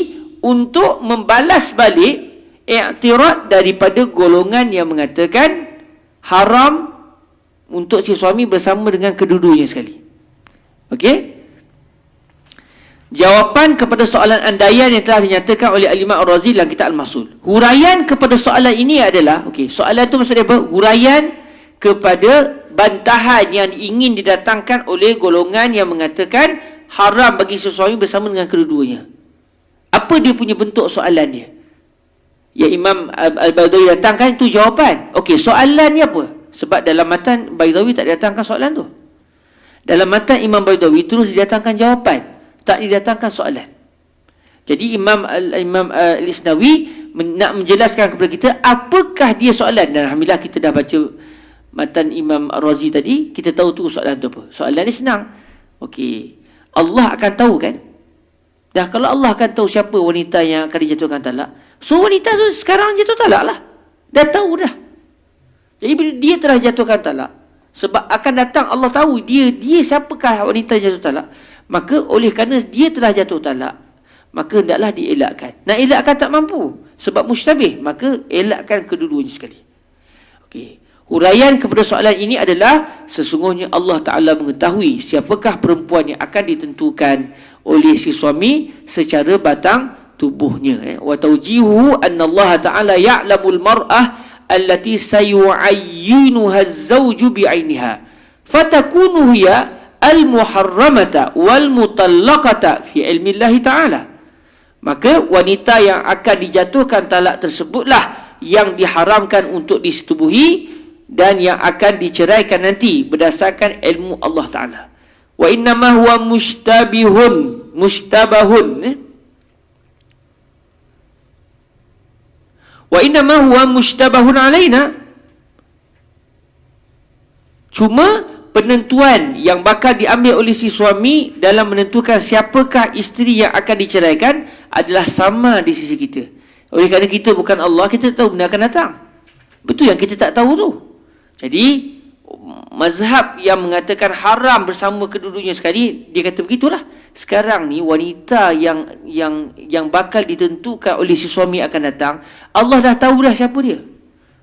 untuk membalas balik i'tirad daripada golongan yang mengatakan haram untuk si suami bersama dengan kedua-duanya sekali. Okey? Jawapan kepada soalan andaian yang telah dinyatakan oleh Al-Imam Ar-Razi dalam kitab Al-Mahsul. Huraian kepada soalan ini adalah, soalan itu maksudnya apa? Huraian kepada bantahan yang ingin didatangkan oleh golongan yang mengatakan haram bagi si suami bersama dengan kedua-duanya. Apa dia punya bentuk soalan dia? Yang Imam Al-Baydawi datangkan itu jawapan. Okey, soalannya apa? Sebab dalam matan Baydawi tak didatangkan soalan tu. Dalam matan Imam Baydawi terus didatangkan jawapan, tak didatangkan soalan. Jadi Imam Al-Isnawi nak menjelaskan kepada kita apakah dia soalan. Dan alhamdulillah kita dah baca matan Imam Ar-Razi tadi, kita tahu tu soalan tu apa. Soalan ni senang. Okey, Allah akan tahu kan? Dah, kalau Allah akan tahu siapa wanita yang akan dijatuhkan talak, so wanita tu sekarang jatuh talak lah. Dah tahu dah. Jadi bila dia telah jatuhkan talak, sebab akan datang Allah tahu dia siapakah wanita yang jatuh talak, maka oleh kerana dia telah jatuh talak, maka hendaklah dielakkan. Nak elakkan tak mampu sebab musytabih, maka elakkan kedua-duanya sekali. Okey. Huraian kepada soalan ini adalah sesungguhnya Allah Ta'ala mengetahui siapakah perempuan yang akan ditentukan oleh si suami secara batang tubuhnya. Wa tawjihu anna Allah Ta'ala ya'lamul mar'ah allati sayu'ayyinuha az-zawju bi'ainiha fatakunu hiya al-muharramata wal-mutallaqata fi ilmi Allah Ta'ala. Maka wanita yang akan dijatuhkan talak tersebutlah yang diharamkan untuk disetubuhi dan yang akan diceraikan nanti berdasarkan ilmu Allah Ta'ala. Wa innama huwa mustabahun wa innama huwa mustabahun alaina. Cuma penentuan yang bakal diambil oleh si suami dalam menentukan siapakah isteri yang akan diceraikan adalah sama di sisi kita. Oleh kerana kita bukan Allah, kita tahu benda akan datang. Betul yang kita tak tahu tu. Jadi mazhab yang mengatakan haram bersama kedua-duanya sekali, dia kata begitulah. Sekarang ni wanita yang bakal ditentukan oleh si suami akan datang, Allah dah tahu dah siapa dia.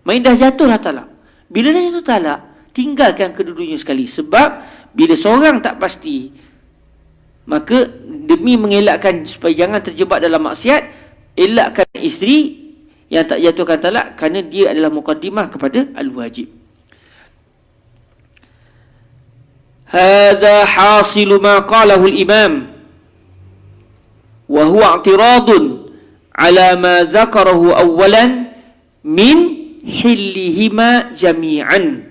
Main dah jatuh dah talak. Bila dah jatuh talak, tinggalkan kedua-duanya sekali. Sebab bila seorang tak pasti, maka demi mengelakkan supaya jangan terjebak dalam maksiat, elakkan isteri yang tak jatuhkan talak kerana dia adalah muqaddimah kepada al-wajib. Hadza hasilu ma qalahu al-imam wa huwa i'tiradun ala ma zakarahu awwalan min hillihima jami'an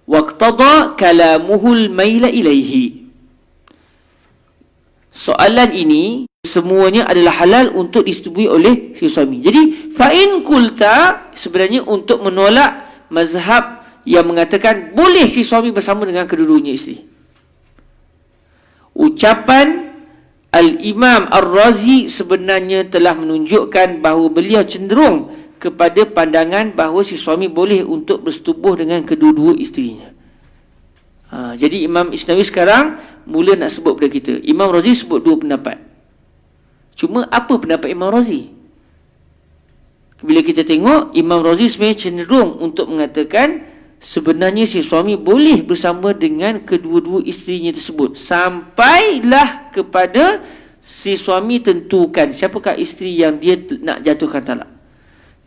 waqtada kalamuhu al-maila ilaihi. Soalan ini semuanya adalah halal untuk disetujui oleh si suami. Jadi fa'in kulta sebenarnya untuk menolak mazhab yang mengatakan boleh si suami bersama dengan kedua-duanya isteri. Ucapan Al-Imam Ar-Razi sebenarnya telah menunjukkan bahawa beliau cenderung kepada pandangan bahawa si suami boleh untuk bersetubuh dengan kedua-dua isterinya. Jadi Imam Isnawi sekarang mula nak sebut pada kita. Imam Razi sebut dua pendapat. Cuma apa pendapat Imam Razi? Bila kita tengok, Imam Razi sebenarnya cenderung untuk mengatakan sebenarnya si suami boleh bersama dengan kedua-dua isterinya tersebut sampailah kepada si suami tentukan siapakah isteri yang dia nak jatuhkan talak.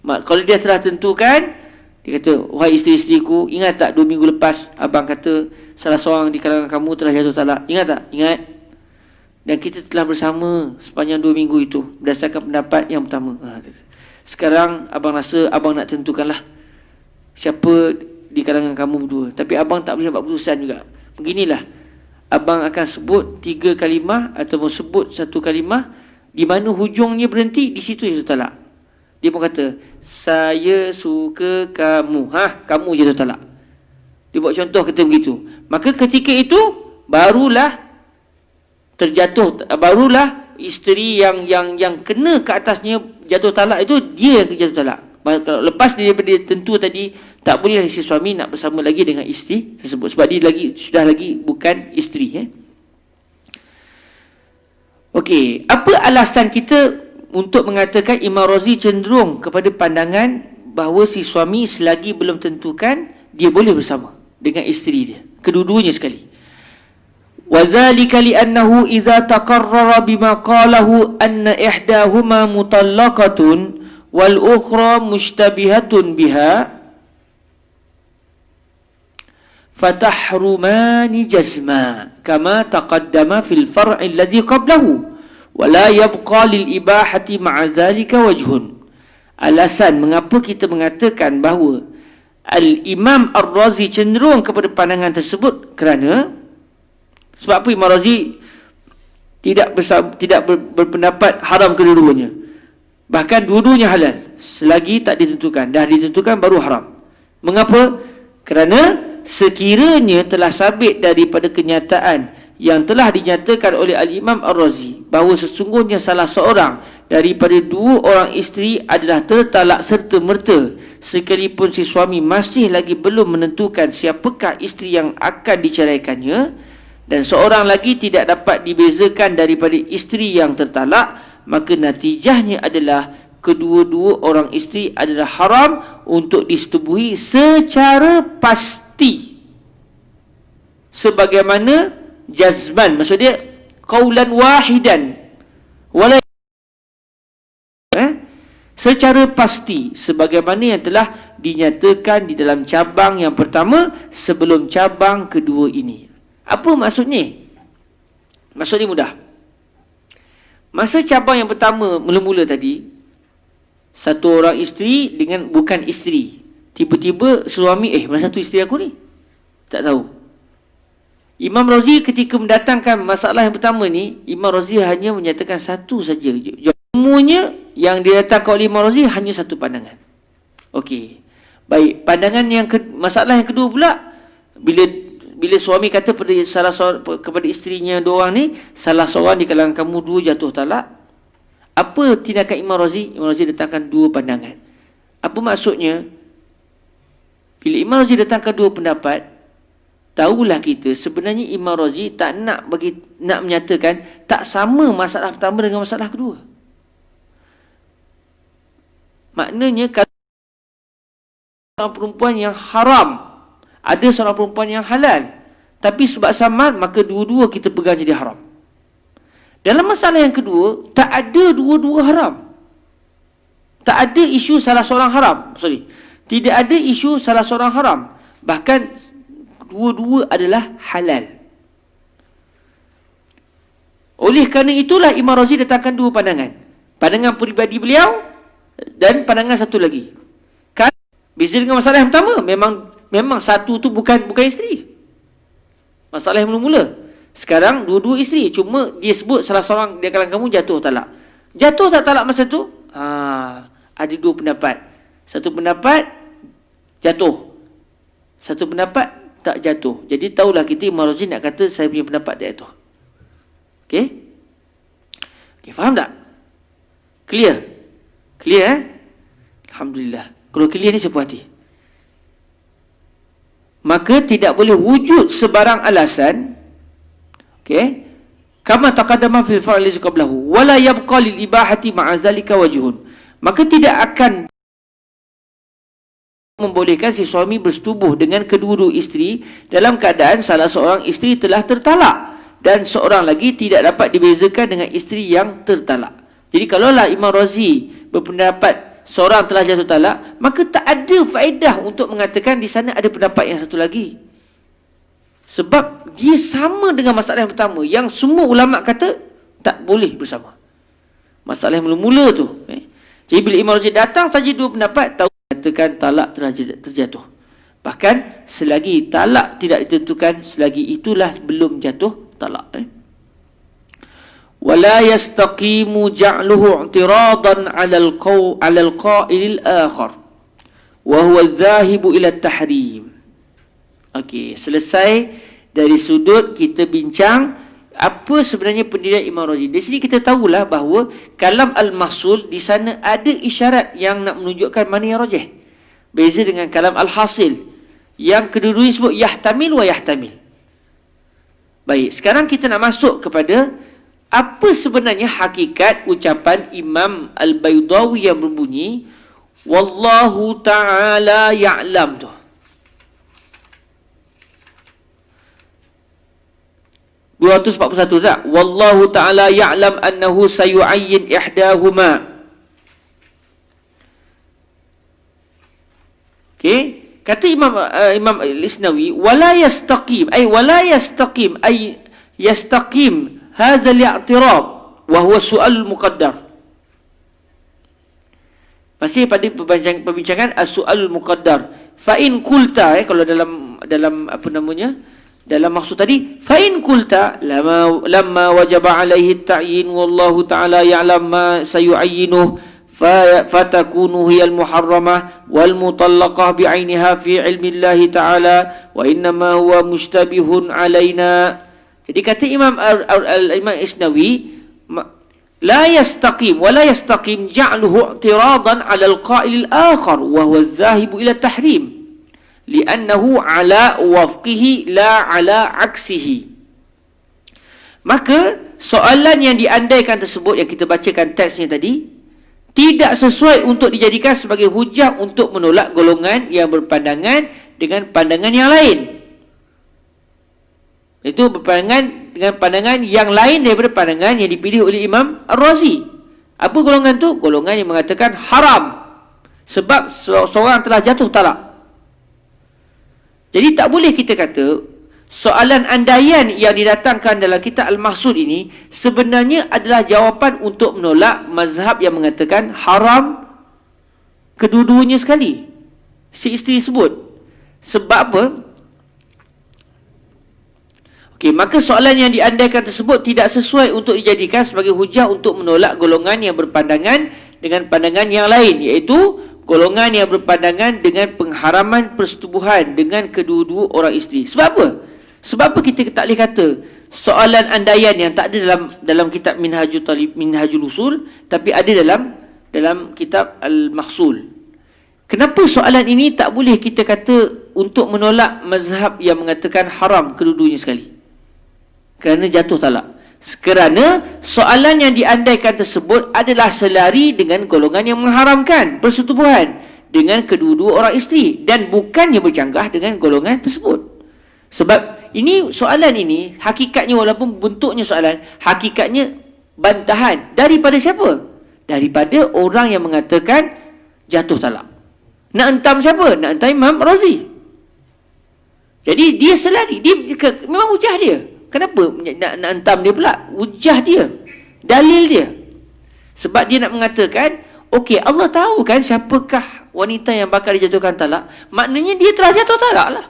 Kalau dia telah tentukan, dia kata, wahai isteri-isteriku, ingat tak 2 minggu lepas abang kata salah seorang di kalangan kamu telah jatuh talak? Ingat tak? Ingat. Dan kita telah bersama sepanjang 2 minggu itu berdasarkan pendapat yang pertama. Sekarang abang rasa abang nak tentukanlah siapa di kalangan kamu berdua. Tapi abang tak boleh buat keputusan juga. Beginilah, abang akan sebut 3 kalimah ataupun sebut 1 kalimah di mana hujungnya berhenti, di situ jatuh talak. Dia pun kata, saya suka kamu. Kamu jatuh talak. Dia buat contoh kata begitu. Maka ketika itu barulah terjatuh, barulah isteri yang kena ke atasnya jatuh talak itu dia jatuh talak. Lepas dia tentu tadi tak boleh si suami nak bersama lagi dengan isteri tersebut sebab dia sudah lagi bukan isteri. Okey, apa alasan kita untuk mengatakan Imam Razi cenderung kepada pandangan bahawa si suami selagi belum tentukan dia boleh bersama dengan isteri dia, kedua-duanya sekali. Wazalika li'annahu idza taqarrara bima qalahu anna ihdahuma mutallaqatun wal ukhra mushtabihatun biha fatahrumani jazma kama taqaddama fil far'i alladhi qablahu wa la yabqa lil ibahati ma'a zalika wajhun. Alasan mengapa kita mengatakan bahawa Al-Imam Ar-Razi cenderung kepada pandangan tersebut kerana sebab apa Imam Razi tidak berpendapat haram kedua-duanya. Bahkan dua-duanya halal selagi tak ditentukan. Dah ditentukan baru haram. Mengapa? Kerana sekiranya telah sabit daripada kenyataan yang telah dinyatakan oleh Al-Imam Ar-Razi bahawa sesungguhnya salah seorang daripada 2 orang isteri adalah tertalak serta-merta sekalipun si suami masih lagi belum menentukan siapakah isteri yang akan diceraikannya, dan seorang lagi tidak dapat dibezakan daripada isteri yang tertalak, maka natijahnya adalah kedua-dua orang isteri adalah haram untuk disetubuhi secara pasti. Sebagaimana jazman, maksud dia qaulan wahidan wala secara pasti sebagaimana yang telah dinyatakan di dalam cabang yang pertama sebelum cabang kedua ini. Apa maksudnya? Maksudnya mudah. Masa cabang yang pertama mula-mula tadi, satu orang isteri dengan bukan isteri, tiba-tiba suami, mana satu isteri aku ni? Tak tahu. Imam Razi ketika mendatangkan masalah yang pertama ni, Imam Razi hanya menyatakan satu saja. Semuanya yang didatangkan oleh Imam Razi hanya satu pandangan. Okey. Baik, pandangan masalah yang kedua pula, bila suami kata kepada isterinya 2 orang ni, salah seorang di kalangan kamu 2 jatuh talak. Apa tindakan Imam Razi? Imam Razi datangkan 2 pandangan. Apa maksudnya? Bila Imam Razi datangkan 2 pendapat, tahulah kita sebenarnya Imam Razi tak nak menyatakan tak sama masalah pertama dengan masalah kedua. Maknanya kalau seorang perempuan yang haram, ada seorang perempuan yang halal, tapi sebab samad maka dua-dua kita pegang jadi haram. Dalam masalah yang kedua, tak ada dua-dua haram. Tak ada isu salah seorang haram. Tidak ada isu salah seorang haram. Bahkan dua-dua adalah halal. Oleh kerana itulah Imam Razi datangkan dua pandangan. Pandangan peribadi beliau dan pandangan satu lagi. Kan beza dengan masalah yang pertama, memang satu tu bukan isteri. Masalah yang mula-mula. Sekarang dua-dua isteri, cuma dia sebut salah seorang di kalangan kamu jatuh talak. Jatuh tak talak masa tu? Ada dua pendapat. Satu pendapat jatuh. Satu pendapat tak jatuh. Jadi tahulah kita Imam Razi nak kata saya punya pendapat tak jatuh. Okey? Okey, faham tak? Clear? Alhamdulillah. Kalau clear ni saya puas hati. Maka tidak boleh wujud sebarang alasan, okey, kama taqaddama fil fa'il qablahu wala yabqa lil ibahati ma'a zalika wajhun. Maka tidak akan membolehkan si suami bersetubuh dengan kedua-dua isteri dalam keadaan salah seorang isteri telah tertalak dan seorang lagi tidak dapat dibezakan dengan isteri yang tertalak. Jadi kalaulah Imam Razi berpendapat seorang telah jatuh talak, maka tak ada faedah untuk mengatakan di sana ada pendapat yang satu lagi. Sebab dia sama dengan masalah yang pertama, yang semua ulama kata tak boleh bersama. Masalah yang mula-mula tu. Jadi bila Imam Razi datang saja dua pendapat, tahu katakan talak telah terjatuh. Bahkan selagi talak tidak ditentukan, selagi itulah belum jatuh talak. Wala yastaqimu ja'luhu i'tiradan 'ala al-qa'il al-akhar wa huwa adh-dhahibu ila at-tahrim. Okey, selesai dari sudut kita bincang apa sebenarnya pendirian Imam Razi. Di sini kita tahulah bahawa kalam al-mahsul di sana ada isyarat yang nak menunjukkan mana yang rajih. Beza dengan kalam al-hasil yang kedua-duanya sebut yahtamil wa yahtamil. Baik, sekarang kita nak masuk kepada apa sebenarnya hakikat ucapan Imam Al-Baydawi yang berbunyi wallahu ta'ala ya'lam tu. 241 tak? Wallahu ta'ala ya'lam annahu sayu'ayyin ihdahuma. Okey, kata Imam Al-Isnawi wala yastaqim ay yastaqim hadha al-i'tirab wa huwa su'al muqaddar. Masih pada perbincangan as-su'al muqaddar. Fa in qulta, kalau dalam apa namanya, dalam maksud tadi, fa in qulta lamma wajaba alaihi at-ta'yin wallahu ta'ala ya'lam ma sayu'ayyinuhu fatakunu hiya al-muharramah wal mutallaqah bi'ainiha fi ilmi Allah ta'ala wa innama huwa mustabihun alaina. Jadi kata Imam Isnawi, la yastaqim wa la yastaqim ja'luhu i'tiradan 'ala al-qa'il al-akhar wa huwa adh-dhahibu ila at-tahrim li'annahu 'ala wafqihi la 'ala 'aksihi. Maka soalan yang diandaikan tersebut yang kita bacakan teksnya tadi tidak sesuai untuk dijadikan sebagai hujah untuk menolak golongan yang berpandangan dengan pandangan yang lain. Itu berpandangan dengan pandangan yang lain daripada pandangan yang dipilih oleh Imam Ar-Razi. Apa golongan tu? Golongan yang mengatakan haram sebab seorang telah jatuh talak. Jadi tak boleh kita kata soalan andaian yang didatangkan dalam kitab Al-Mahsud ini sebenarnya adalah jawapan untuk menolak mazhab yang mengatakan haram kedua-duanya sekali. Si isteri sebut. Sebab apa? Okey, maka soalan yang diandaikan tersebut tidak sesuai untuk dijadikan sebagai hujah untuk menolak golongan yang berpandangan dengan pandangan yang lain, iaitu golongan yang berpandangan dengan pengharaman persetubuhan dengan kedua-dua orang isteri. Sebab apa? Sebab apa kita tak boleh kata soalan andaian yang tak ada dalam kitab Minhajul Usul tapi ada dalam kitab Al-Mahsul. Kenapa soalan ini tak boleh kita kata untuk menolak mazhab yang mengatakan haram kedua-duanya sekali? Kerana jatuh talak. Kerana soalan yang diandaikan tersebut adalah selari dengan golongan yang mengharamkan persetubuhan dengan kedua-dua orang isteri dan bukannya bercanggah dengan golongan tersebut. Sebab soalan ini hakikatnya, walaupun bentuknya soalan, hakikatnya bantahan daripada siapa? daripada orang yang mengatakan jatuh talak. Nak hentam siapa? Nak hentam Imam Razi. Jadi dia selari, memang hujah dia. Kenapa nak hentam dia pula? Hujah dia, dalil dia. Sebab dia nak mengatakan, okey, Allah tahu kan siapakah wanita yang bakal dijatuhkan talak. Maknanya dia telah jatuh talak lah.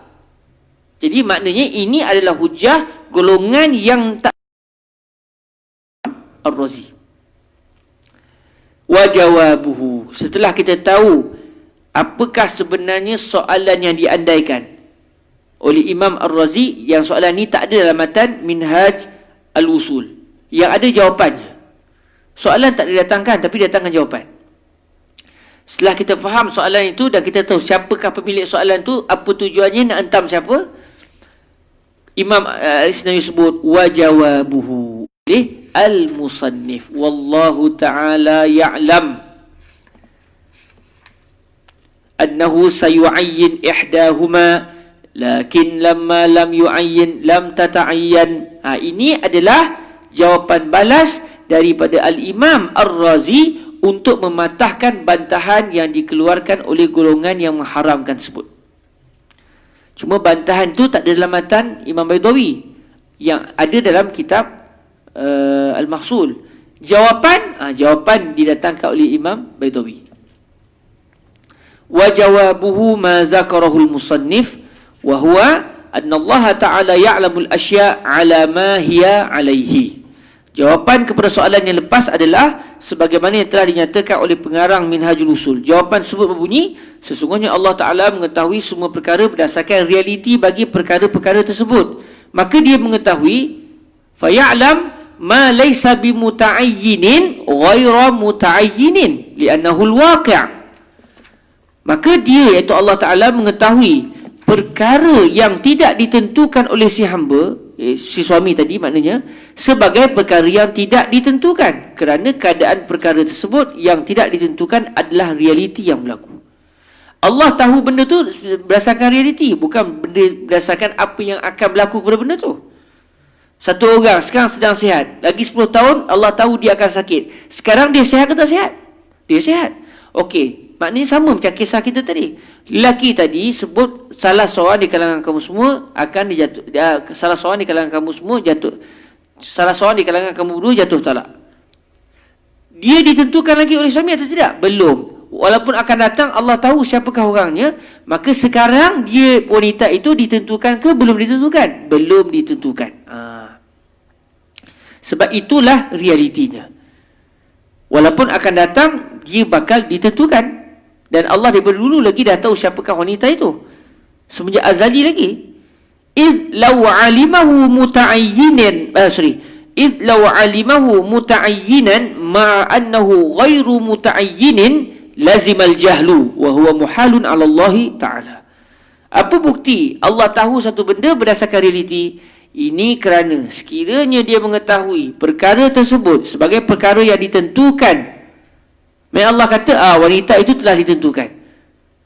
Jadi maknanya ini adalah hujah golongan yang tak Ar-Razi. Wa jawabuhu, setelah kita tahu apakah sebenarnya soalan yang diandaikan oleh Imam Ar-Razi, yang soalan ni tak ada dalam matan Minhaj Al-Usul. Yang ada jawapannya. Soalan tak didatangkan, tapi datangkan jawapan. Setelah kita faham soalan itu dan kita tahu siapakah pemilik soalan itu, apa tujuannya, nak hentam siapa, Imam Al-Isnawi sebut wa jawabuhu li al-musannif wallahu ta'ala ya'lam annahu sayu'ayyin ihdahuma lakin lamma lam yu'ayyin lam tata'ayyan. Ini adalah jawapan balas daripada Al-Imam Ar-Razi untuk mematahkan bantahan yang dikeluarkan oleh golongan yang mengharamkan tersebut. Cuma bantahan tu tak ada dalam matan Imam Baydawi, yang ada dalam kitab Al-Mahsul. Jawapan didatangkan oleh Imam Baydawi. Wa jawabuhu ma zakarahu al-musannif wa huwa anna Allah Ta'ala ya'lamul asya' ala ma hiya alaihi. Jawapan kepada soalan yang lepas adalah sebagaimana yang telah dinyatakan oleh pengarang Minhajul Usul. Jawapan tersebut berbunyi, sesungguhnya Allah Ta'ala mengetahui semua perkara berdasarkan realiti bagi perkara-perkara tersebut. Maka dia mengetahui, faya'lam ma laysa bimuta'ayyinin ghaira muta'ayyinin li'annahu al-waqi'. Maka dia, iaitu Allah Ta'ala, mengetahui perkara yang tidak ditentukan oleh si hamba, si suami tadi maknanya, sebagai perkara yang tidak ditentukan, kerana keadaan perkara tersebut yang tidak ditentukan adalah realiti yang berlaku. Allah tahu benda tu berdasarkan realiti, bukan benda berdasarkan apa yang akan berlaku pada benda tu. Satu orang sekarang sedang sihat, lagi 10 tahun Allah tahu dia akan sakit. Sekarang dia sihat ke tak sihat? Dia sihat. Okey, maknanya sama macam kisah kita tadi. Lelaki tadi sebut salah seorang di kalangan kamu semua akan dijatuh, salah seorang di kalangan kamu semua jatuh, salah seorang di kalangan kamu berdua jatuh talak. Dia ditentukan lagi oleh suami atau tidak? Belum. Walaupun akan datang, Allah tahu siapakah orangnya. Maka sekarang dia, wanita itu ditentukan ke belum ditentukan? Belum ditentukan. Sebab itulah realitinya. Walaupun akan datang, dia bakal ditentukan. Dan Allah daripada dulu lagi dah tahu siapakah wanita itu. Semenjak azali lagi. إِذْ لَوْ عَلِمَهُ مُتَعَيِّنًا إِذْ لَوْ عَلِمَهُ مُتَعَيِّنًا مَعَ أَنَّهُ غَيْرُ مُتَعَيِّنٍ لَزِمَ الْجَهْلُ وَهُوَ مُحَالٌ عَلَى اللَّهِ تَعَالَى. Apa bukti Allah tahu satu benda berdasarkan realiti? Ini kerana sekiranya dia mengetahui perkara tersebut sebagai perkara yang ditentukan, Allah kata, wanita itu telah ditentukan.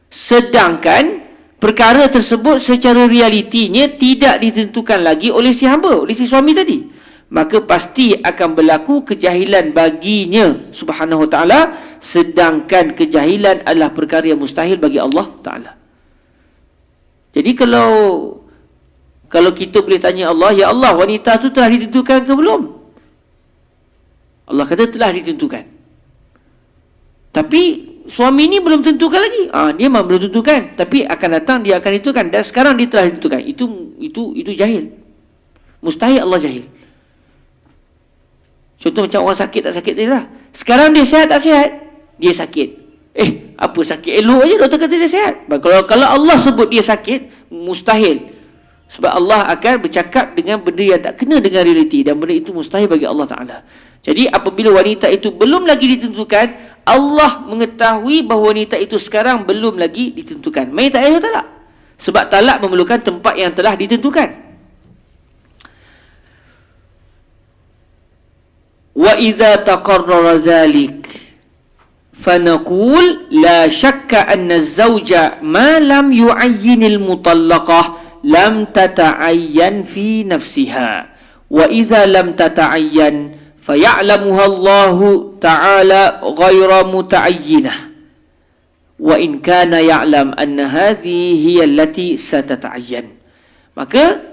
Sedangkan perkara tersebut secara realitinya tidak ditentukan lagi oleh si hamba, oleh si suami tadi. Maka pasti akan berlaku kejahilan baginya subhanahu wa ta'ala. Sedangkan kejahilan adalah perkara yang mustahil bagi Allah ta'ala. Jadi kalau kita boleh tanya Allah, ya Allah, wanita itu telah ditentukan ke belum? Allah kata telah ditentukan. Tapi suami ni belum tentukan lagi. Dia memang belum tentukan, tapi akan datang dia akan tentukan, dan sekarang dia telah ditentukan. Itu jahil. Mustahil Allah jahil. Contoh macam orang sakit tak sakit tadi lah. Sekarang dia sihat tak sihat? Dia sakit. Apa sakit? Elok aja doktor kata dia sihat. Kalau Allah sebut dia sakit, mustahil. Sebab Allah akan bercakap dengan benda yang tak kena dengan realiti, dan benda itu mustahil bagi Allah Ta'ala. Jadi apabila wanita itu belum lagi ditentukan, Allah mengetahui bahawa wanita itu sekarang belum lagi ditentukan. Main tak payah talak. Sebab talak memerlukan tempat yang telah ditentukan. Wa idza taqarrara zalik fanaqul la syakka anna az-zawja ma lam yu'ayyinil mutallaqah lam tata'ayyan fi nafsiha wa idza lam tata'ayyan faya'lamuha Allahu ta'ala ghaira muta'ayyinah wa in kana ya'lam anna hadhihi hiya allati satata'ayyan. Maka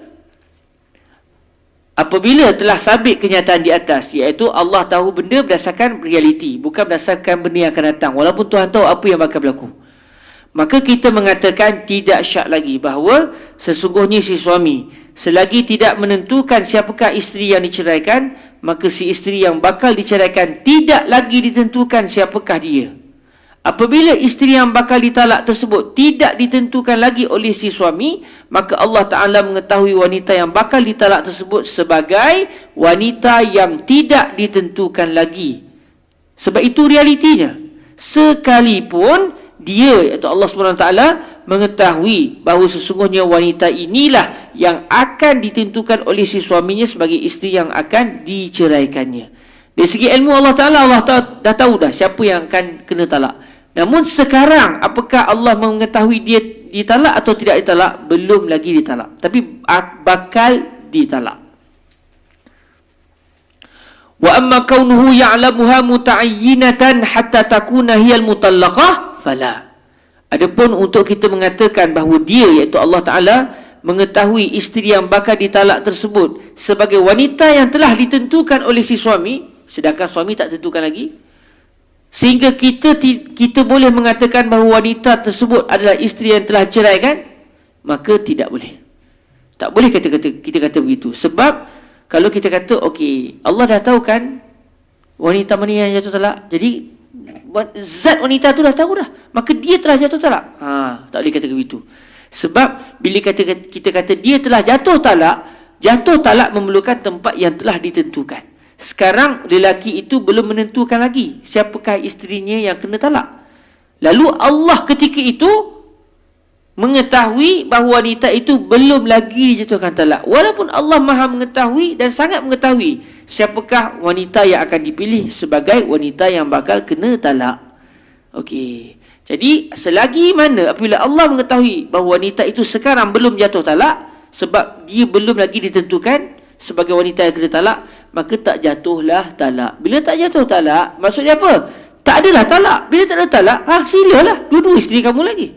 apabila telah sabit kenyataan di atas, iaitu Allah tahu benda berdasarkan realiti, bukan berdasarkan benda yang akan datang, walaupun Tuhan tahu apa yang bakal berlaku, maka kita mengatakan tidak syak lagi bahawa sesungguhnya si suami selagi tidak menentukan siapakah isteri yang diceraikan, maka si isteri yang bakal diceraikan tidak lagi ditentukan siapakah dia. Apabila isteri yang bakal ditalak tersebut tidak ditentukan lagi oleh si suami, maka Allah Ta'ala mengetahui wanita yang bakal ditalak tersebut sebagai wanita yang tidak ditentukan lagi. Sebab itu realitinya. Sekalipun dia, iaitu Allah SWT, mengetahui bahawa sesungguhnya wanita inilah yang akan ditentukan oleh si suaminya sebagai isteri yang akan diceraikannya. Dari segi ilmu Allah Ta'ala, dah tahu dah siapa yang akan kena talak. Namun sekarang, apakah Allah mengetahui dia ditalak atau tidak ditalak? Belum lagi ditalak. Tapi bakal ditalak. Wa amma kaunuhu ya'lamuha muta'ayyinatan hatta takuna hiyal mutallaqah, fala. Adapun untuk kita mengatakan bahawa dia, iaitu Allah Ta'ala, mengetahui isteri yang bakal ditalak tersebut sebagai wanita yang telah ditentukan oleh si suami, sedangkan suami tak tentukan lagi, sehingga kita boleh mengatakan bahawa wanita tersebut adalah isteri yang telah ceraikan, maka tidak boleh. Tak boleh kita kata begitu. Sebab kalau kita kata, okey, Allah dah tahu kan wanita mana yang jatuh talak, jadi zat wanita tu dah tahu dah, maka dia telah jatuh talak. Tak boleh kata begitu. Sebab bila kita kata dia telah jatuh talak memerlukan tempat yang telah ditentukan. Sekarang lelaki itu belum menentukan lagi siapakah isterinya yang kena talak. Lalu Allah ketika itu mengetahui bahawa wanita itu belum lagi dijatuhkan talak, walaupun Allah Maha mengetahui dan sangat mengetahui siapakah wanita yang akan dipilih sebagai wanita yang bakal kena talak. Okey. Jadi selagi mana apabila Allah mengetahui bahawa wanita itu sekarang belum jatuh talak, sebab dia belum lagi ditentukan sebagai wanita yang kena talak, maka tak jatuhlah talak. Bila tak jatuh talak, maksudnya apa? Tak adalah talak. Bila tak ada talak, silalah dua-dua isteri kamu lagi.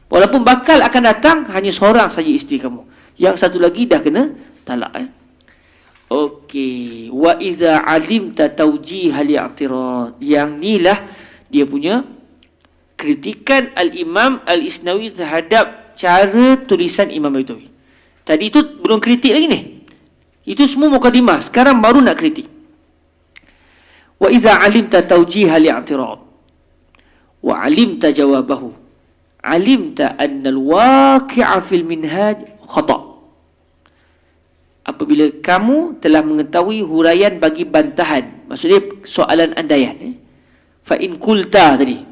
Walaupun bakal akan datang hanya seorang saja isteri kamu, yang satu lagi dah kena talak. Okey. Wa iza alimta tawjih al-i'tirad. Yang inilah dia punya kritikan Al-Imam Al-Isnawi terhadap cara tulisan Imam Baitawi. Tadi itu belum kritik lagi ni. Itu semua mukadimah. Sekarang baru nak kritik. Wa iza alimta tawjih al-i'tirad wa alimta jawabahu, alimta anna al-waqi'a fil minhaj khata'. Apabila kamu telah mengetahui huraian bagi bantahan, maksudnya soalan andaian, fa in qulta tadi,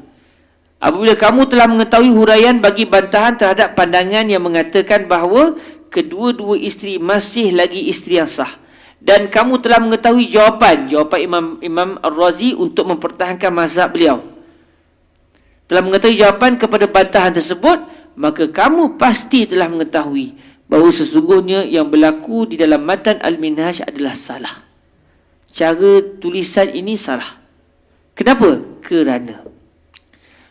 apabila kamu telah mengetahui huraian bagi bantahan terhadap pandangan yang mengatakan bahawa kedua-dua isteri masih lagi isteri yang sah, dan kamu telah mengetahui jawapan Imam Ar-Razi untuk mempertahankan mazhab beliau, telah mengetahui jawapan kepada bantahan tersebut, maka kamu pasti telah mengetahui bahawa sesungguhnya yang berlaku di dalam matan Al-Minhaj adalah salah. Cara tulisan ini salah. Kenapa? Kerana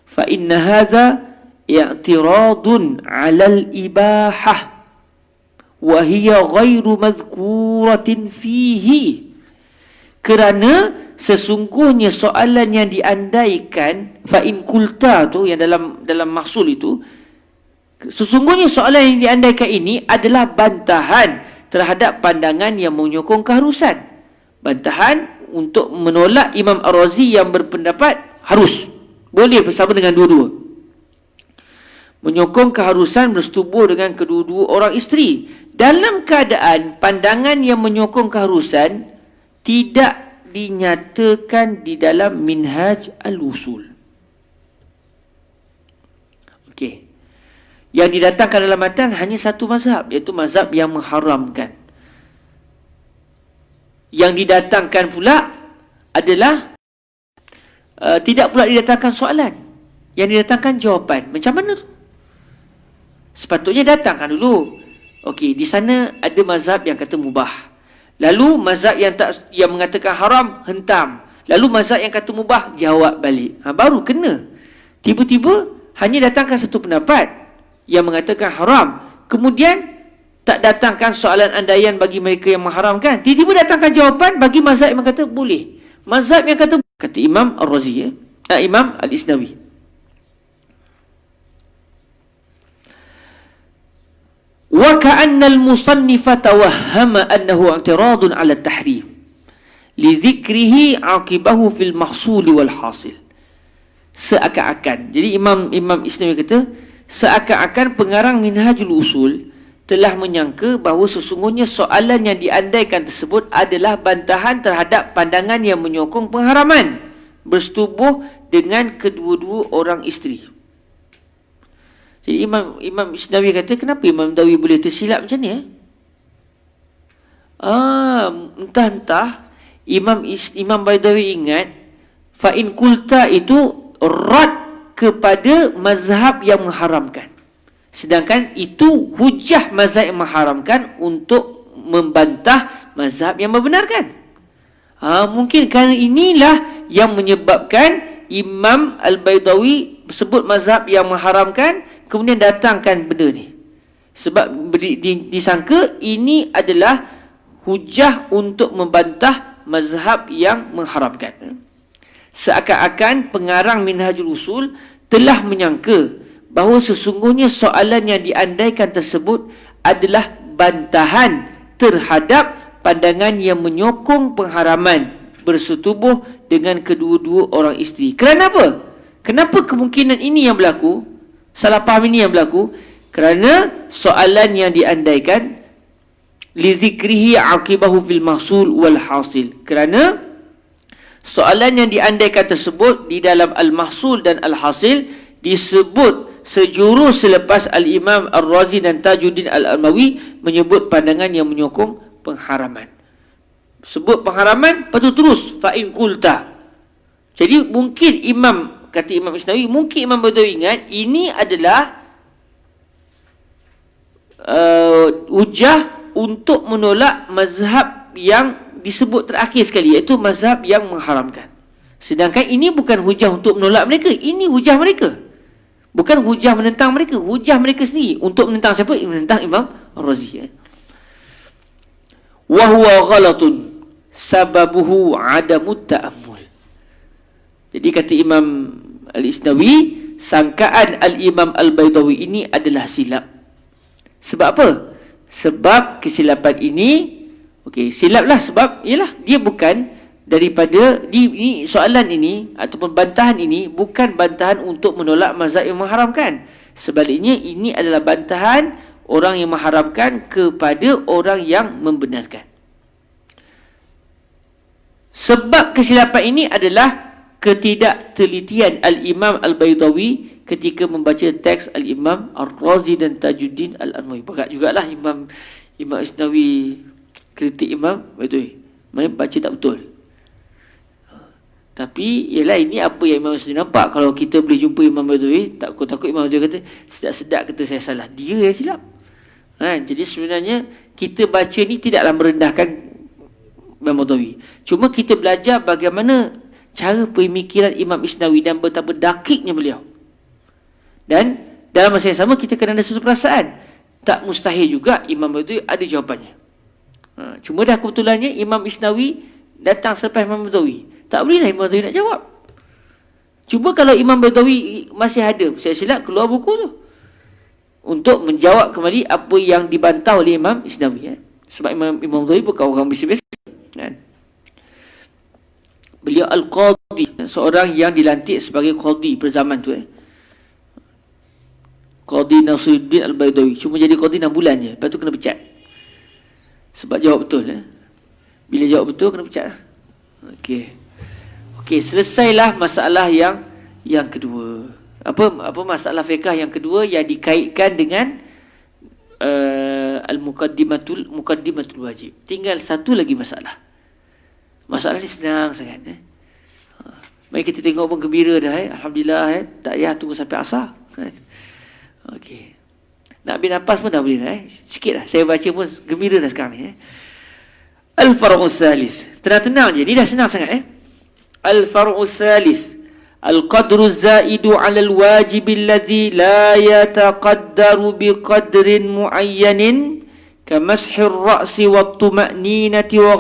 fa inna hadza i'tiradun 'alal ibahah wa hiya ghairu mazkuratin fihi. Kerana sesungguhnya soalan yang diandaikan, fa in kulta tu yang dalam mahsul itu, sesungguhnya soalan yang diandaikan ini adalah bantahan terhadap pandangan yang menyokong keharusan. Bantahan untuk menolak Imam Ar-Razi yang berpendapat harus boleh bersama dengan dua-dua, menyokong keharusan bersetubuh dengan kedua-dua orang isteri, dalam keadaan pandangan yang menyokong keharusan tidak dinyatakan di dalam Minhaj Al-Usul. Okey. Yang didatangkan dalam matan hanya satu mazhab, iaitu mazhab yang mengharamkan. Yang didatangkan pula adalah tidak pula didatangkan soalan, yang didatangkan jawapan. Macam mana tu? Sepatutnya datangkan dulu. Okey, di sana ada mazhab yang kata mubah, Lalu mazhab yang mengatakan haram, hentam. Lalu mazhab yang kata mubah, jawab balik. Baru kena. Tiba-tiba hanya datangkan satu pendapat yang mengatakan haram. Kemudian tak datangkan soalan andaian bagi mereka yang mengharamkan. Tiba-tiba datangkan jawapan bagi mazhab yang kata boleh. Mazhab yang kata Imam Ar-Razi, Imam Al-Isnawi. Wa ka'anna al-musannifa tawahhama annahu i'tiradun 'ala at-tahrim li dhikrihi 'aqibahu fil mahsul wal hasil. Seakan-akan. Jadi Imam Isnawi kata, seakan-akan pengarang Minhajul Usul telah menyangka bahawa sesungguhnya soalan yang diandaikan tersebut adalah bantahan terhadap pandangan yang menyokong pengharaman bersetubuh dengan kedua-dua orang isteri. Jadi Imam Isnawi kata, kenapa Imam Dawi boleh tersilap macam ni? Entah-entah Imam Baidawi ingat fa in kulta itu rad kepada mazhab yang mengharamkan. Sedangkan itu hujah mazhab yang mengharamkan untuk membantah mazhab yang membenarkan. Mungkin kerana inilah yang menyebabkan Imam Al-Baidawi sebut mazhab yang mengharamkan, kemudian datangkan benda ni. Sebab disangka ini adalah hujah untuk membantah mazhab yang mengharamkan. Seakan-akan pengarang Minhajul Usul telah menyangka bahawa sesungguhnya soalan yang diandaikan tersebut adalah bantahan terhadap pandangan yang menyokong pengharaman bersetubuh dengan kedua-dua orang isteri. Kerana apa? Kenapa kemungkinan ini yang berlaku? Salah faham ini yang berlaku? Kerana soalan yang diandaikan li zikrihi aqibahu fil mahsul wal hasil. Kerana soalan yang diandaikan tersebut di dalam al-mahsul dan al-hasil disebut sejurus selepas Al-Imam Ar-Razi dan Tajuddin Al-Amawi menyebut pandangan yang menyokong pengharaman. Sebut pengharaman, lepas tu terus fa'in kulta. Jadi mungkin kata Imam Isnawi, mungkin Imam Baidawi ingat ini adalah hujah untuk menolak mazhab yang disebut terakhir sekali, iaitu mazhab yang mengharamkan. Sedangkan ini bukan hujah untuk menolak mereka, ini hujah mereka. Bukan hujah menentang mereka, hujah mereka sendiri. Untuk menentang siapa? Menentang Imam Ar-Razi. Wa huwa ghalatun sababuhu adamut ta'ammul. Jadi kata Imam Al-Isnawi, sangkaan Al-Imam Al-Baidawi ini adalah silap. Sebab apa? Sebab kesilapan ini, silaplah sebab ialah dia bukan daripada ini, soalan ini ataupun bantahan ini bukan bantahan untuk menolak mazhab yang mengharamkan. Sebaliknya ini adalah bantahan orang yang mengharamkan kepada orang yang membenarkan. Sebab kesilapan ini adalah ketidaktelitian Al-Imam Al-Baidawi ketika membaca teks Al-Imam Ar-Razi dan Tajuddin Al-Amawi. Bakat jugalah Imam Isnawi kritik Imam Baidawi. Mereka baca tak betul. Tapi ialah ini apa yang Imam Isnawi nampak. Kalau kita boleh jumpa Imam Baidawi, takut Imam Baidawi kata sedap-sedap kata saya salah. Dia yang silap. Jadi sebenarnya kita baca ni tidaklah merendahkan Imam Baidawi. Cuma kita belajar bagaimana cara pemikiran Imam Isnawi dan betapa dakiknya beliau. Dan dalam masa yang sama kita kena ada satu perasaan. Tak mustahil juga Imam Baidawi ada jawapannya. Cuma dah kebetulannya Imam Isnawi datang selepas Imam Baidawi. Tak bolehlah Imam Baidawi nak jawab. Cuba kalau Imam Baidawi masih ada, saya silap keluar buku tu untuk menjawab kembali apa yang dibantah oleh Imam Isnawi. Sebab Imam Baidawi bukan orang biasa-biasa. Beliau Al-Qadhi, seorang yang dilantik sebagai Qadhi pada zaman tu. Qadhi Nasiruddin Al-Baidawi. Cuma jadi Qadhi 6 bulan je. Lepas tu kena pecat. Sebab jawab betul. Bila jawab betul, kena pecat. Okey, selesailah masalah yang kedua. Apa masalah fiqh yang kedua yang dikaitkan dengan Al-Muqaddimatul Wajib. Tinggal satu lagi masalah. Masalah ni senang sangat. Mari kita tengok pun gembira dah. Alhamdulillah. Tak payah tunggu sampai asar. Okey. Nak ambil nafas pun dah boleh dah. Sikit dah. Saya baca pun gembira dah sekarang ni. Al-far'u salis. Tenang-tenang je. Ni dah senang sangat Al-far'u salis. Al-qadru zaidu 'ala al-wajib alladhi la yataqaddaru biqadrin muayyanin kamashir ra'si wat-tuma'ninati wa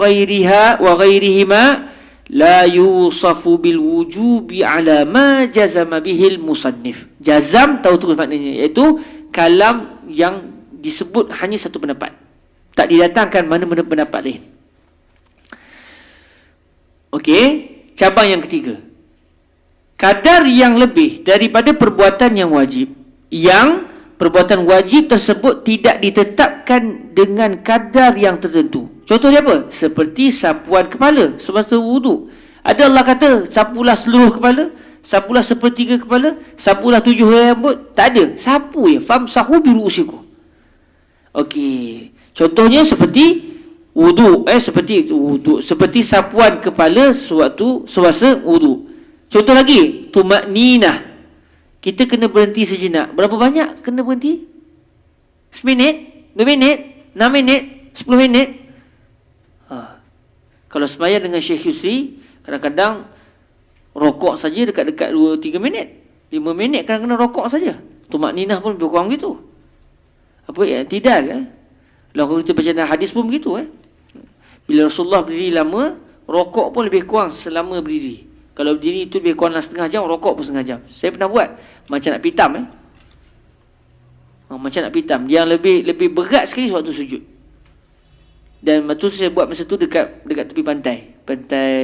ghairihima la yusafu bil wujubi 'ala ma jazama bihi al-musannif. Jazam tahu tu maknanya, iaitu kalam yang disebut hanya satu pendapat. Tak didatangkan mana-mana pendapat lain. Okey, cabang yang ketiga. Kadar yang lebih daripada perbuatan yang wajib, yang perbuatan wajib tersebut tidak ditetapkan dengan kadar yang tertentu. Contohnya apa? Seperti sapuan kepala semasa wudu. Ada Allah kata, sapulah seluruh kepala, sapulah sepertiga kepala, sapulah 7 helai rambut. Tak ada. Sapu je. Famsahu biru'usikum. Okey. Contohnya seperti wudu, seperti sapuan kepala semasa wudu. Contoh lagi, tumakninah. Kita kena berhenti sejenak. Berapa banyak kena berhenti? Seminit, 2 minit, 6 minit, 10 minit. Kalau sembahyang dengan Syekh Yusri, kadang-kadang rokok saja dekat-dekat 2-3 minit. 5 minit kadang-kadang rokok saja. Tumakninah pun lebih kurang begitu. Apa i'tidal Kalau kita baca dalam hadis pun begitu Bila Rasulullah berdiri lama, rokok pun lebih kurang selama berdiri. Kalau berdiri itu lebih kurang setengah jam, rokok pun setengah jam. Saya pernah buat macam nak pitam macam nak pitam. Yang lebih berat sekali waktu sujud. Dan waktu saya buat masa tu dekat tepi pantai. Pantai,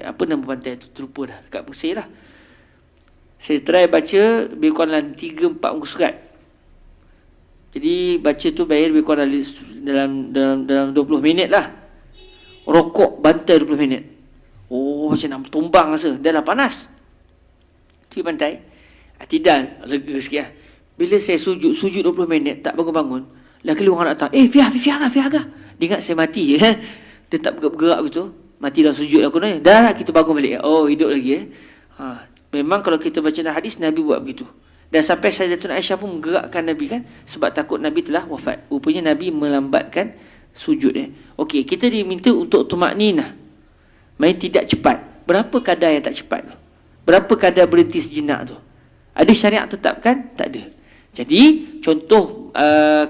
apa nama pantai tu? Terlupa dah. Dekat Mesir lah. Saya try baca lebih kurang dalam 3-4 muka surat. Jadi baca tu bayar lebih kurang dalam 20 minit lah. Rokok bantai 20 minit. Oh, macam nak tumbang rasa. Dah lah panas. Di pantai. Tidak, lega sikit lah. Bila saya sujud 20 minit, tak bangun-bangun. Laki orang datang. Fiah agak. Dia ingat saya mati. Dia tak bergerak begitu. Mati dalam sujud aku nanya. Dah lah, kita bangun balik. Oh, hidup lagi Memang kalau kita baca dalam hadis, Nabi buat begitu. Dan sampai Sayyidatuna Aisyah pun menggerakkan Nabi kan. Sebab takut Nabi telah wafat. Rupanya Nabi melambatkan sujud. Okey, kita diminta untuk tumakninah. Main tidak cepat. Berapa kadar yang tak cepat tu? Berapa kadar berhenti sejenak tu? Ada syariat tetapkan? Tak ada. Jadi, contoh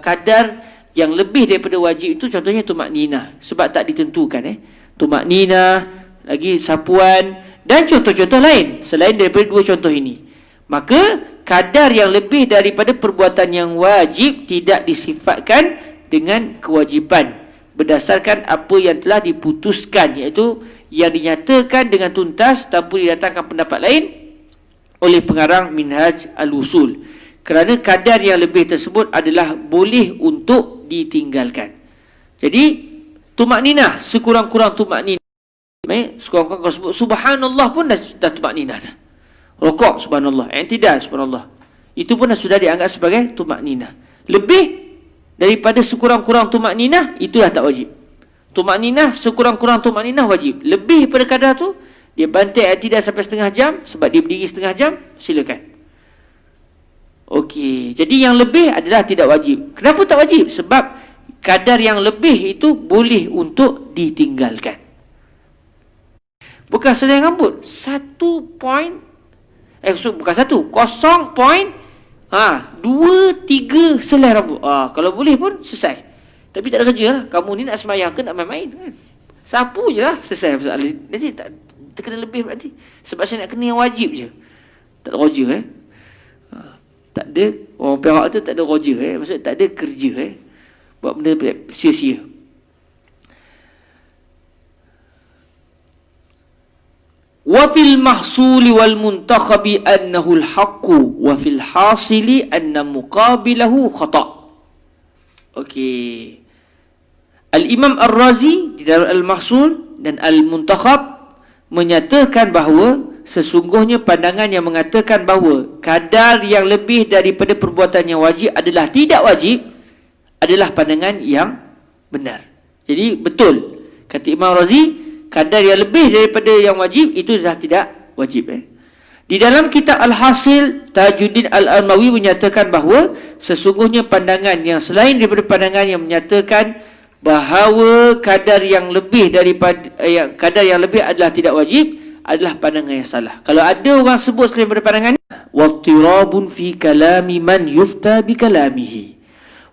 kadar yang lebih daripada wajib itu contohnya tumakninah. Sebab tak ditentukan. Tumakninah, lagi sapuan dan contoh-contoh lain selain daripada 2 contoh ini. Maka, kadar yang lebih daripada perbuatan yang wajib tidak disifatkan dengan kewajipan. Berdasarkan apa yang telah diputuskan, iaitu yang dinyatakan dengan tuntas tanpa didatangkan pendapat lain oleh pengarang Minhaj Al-Usul. Kerana kadar yang lebih tersebut adalah boleh untuk ditinggalkan. Jadi, tumakninah, sekurang-kurang tumakninah. Sekurang-kurang kalau sebut subhanallah pun dah tumakninah dah. Rokok subhanallah, i'tidal subhanallah. Itu pun sudah dianggap sebagai tumakninah. Lebih daripada sekurang-kurang tumakninah, itulah tak wajib. Tumakninah, sekurang-kurang tumakninah wajib. Lebih daripada kadar tu, dia bantai i'tidal sampai setengah jam, sebab dia berdiri setengah jam, silakan. Okey, jadi yang lebih adalah tidak wajib. Kenapa tak wajib? Sebab kadar yang lebih itu boleh untuk ditinggalkan. Bukan selai rambut, 1 point, bukan 1, 0.2, 3 selai rambut. Kalau boleh pun selesai. Tapi tak ada kerja lah. Kamu ni nak semayang ke nak main-main kan? Sapu je lah, selesai masalah. Nanti tak terkena lebih nanti. Sebab saya nak kena yang wajib je. Tak ada roja tak ada, orang Perak tu tak ada roja maksudnya tak ada kerja buat benda sia-sia. Wa fil mahsuli wal muntakhabi annahu al-haqqu wa fil hasili anna muqabilahu khata'. Okey. Al-Imam Ar-Razi di dalam Al-Mahsul dan Al-Muntakhab menyatakan bahawa sesungguhnya pandangan yang mengatakan bahawa kadar yang lebih daripada perbuatan yang wajib adalah tidak wajib adalah pandangan yang benar. Jadi betul kata Imam Razi, kadar yang lebih daripada yang wajib itu dah tidak wajib. Di dalam kitab Al-Hasil, Tajuddin Al-Almawi menyatakan bahawa sesungguhnya pandangan yang selain daripada pandangan yang menyatakan bahawa kadar yang lebih daripada kadar yang lebih adalah tidak wajib adalah pandangan yang salah. Kalau ada orang sebut selain daripada pandangan wattirabun fi kalami man yufta bi kalamihi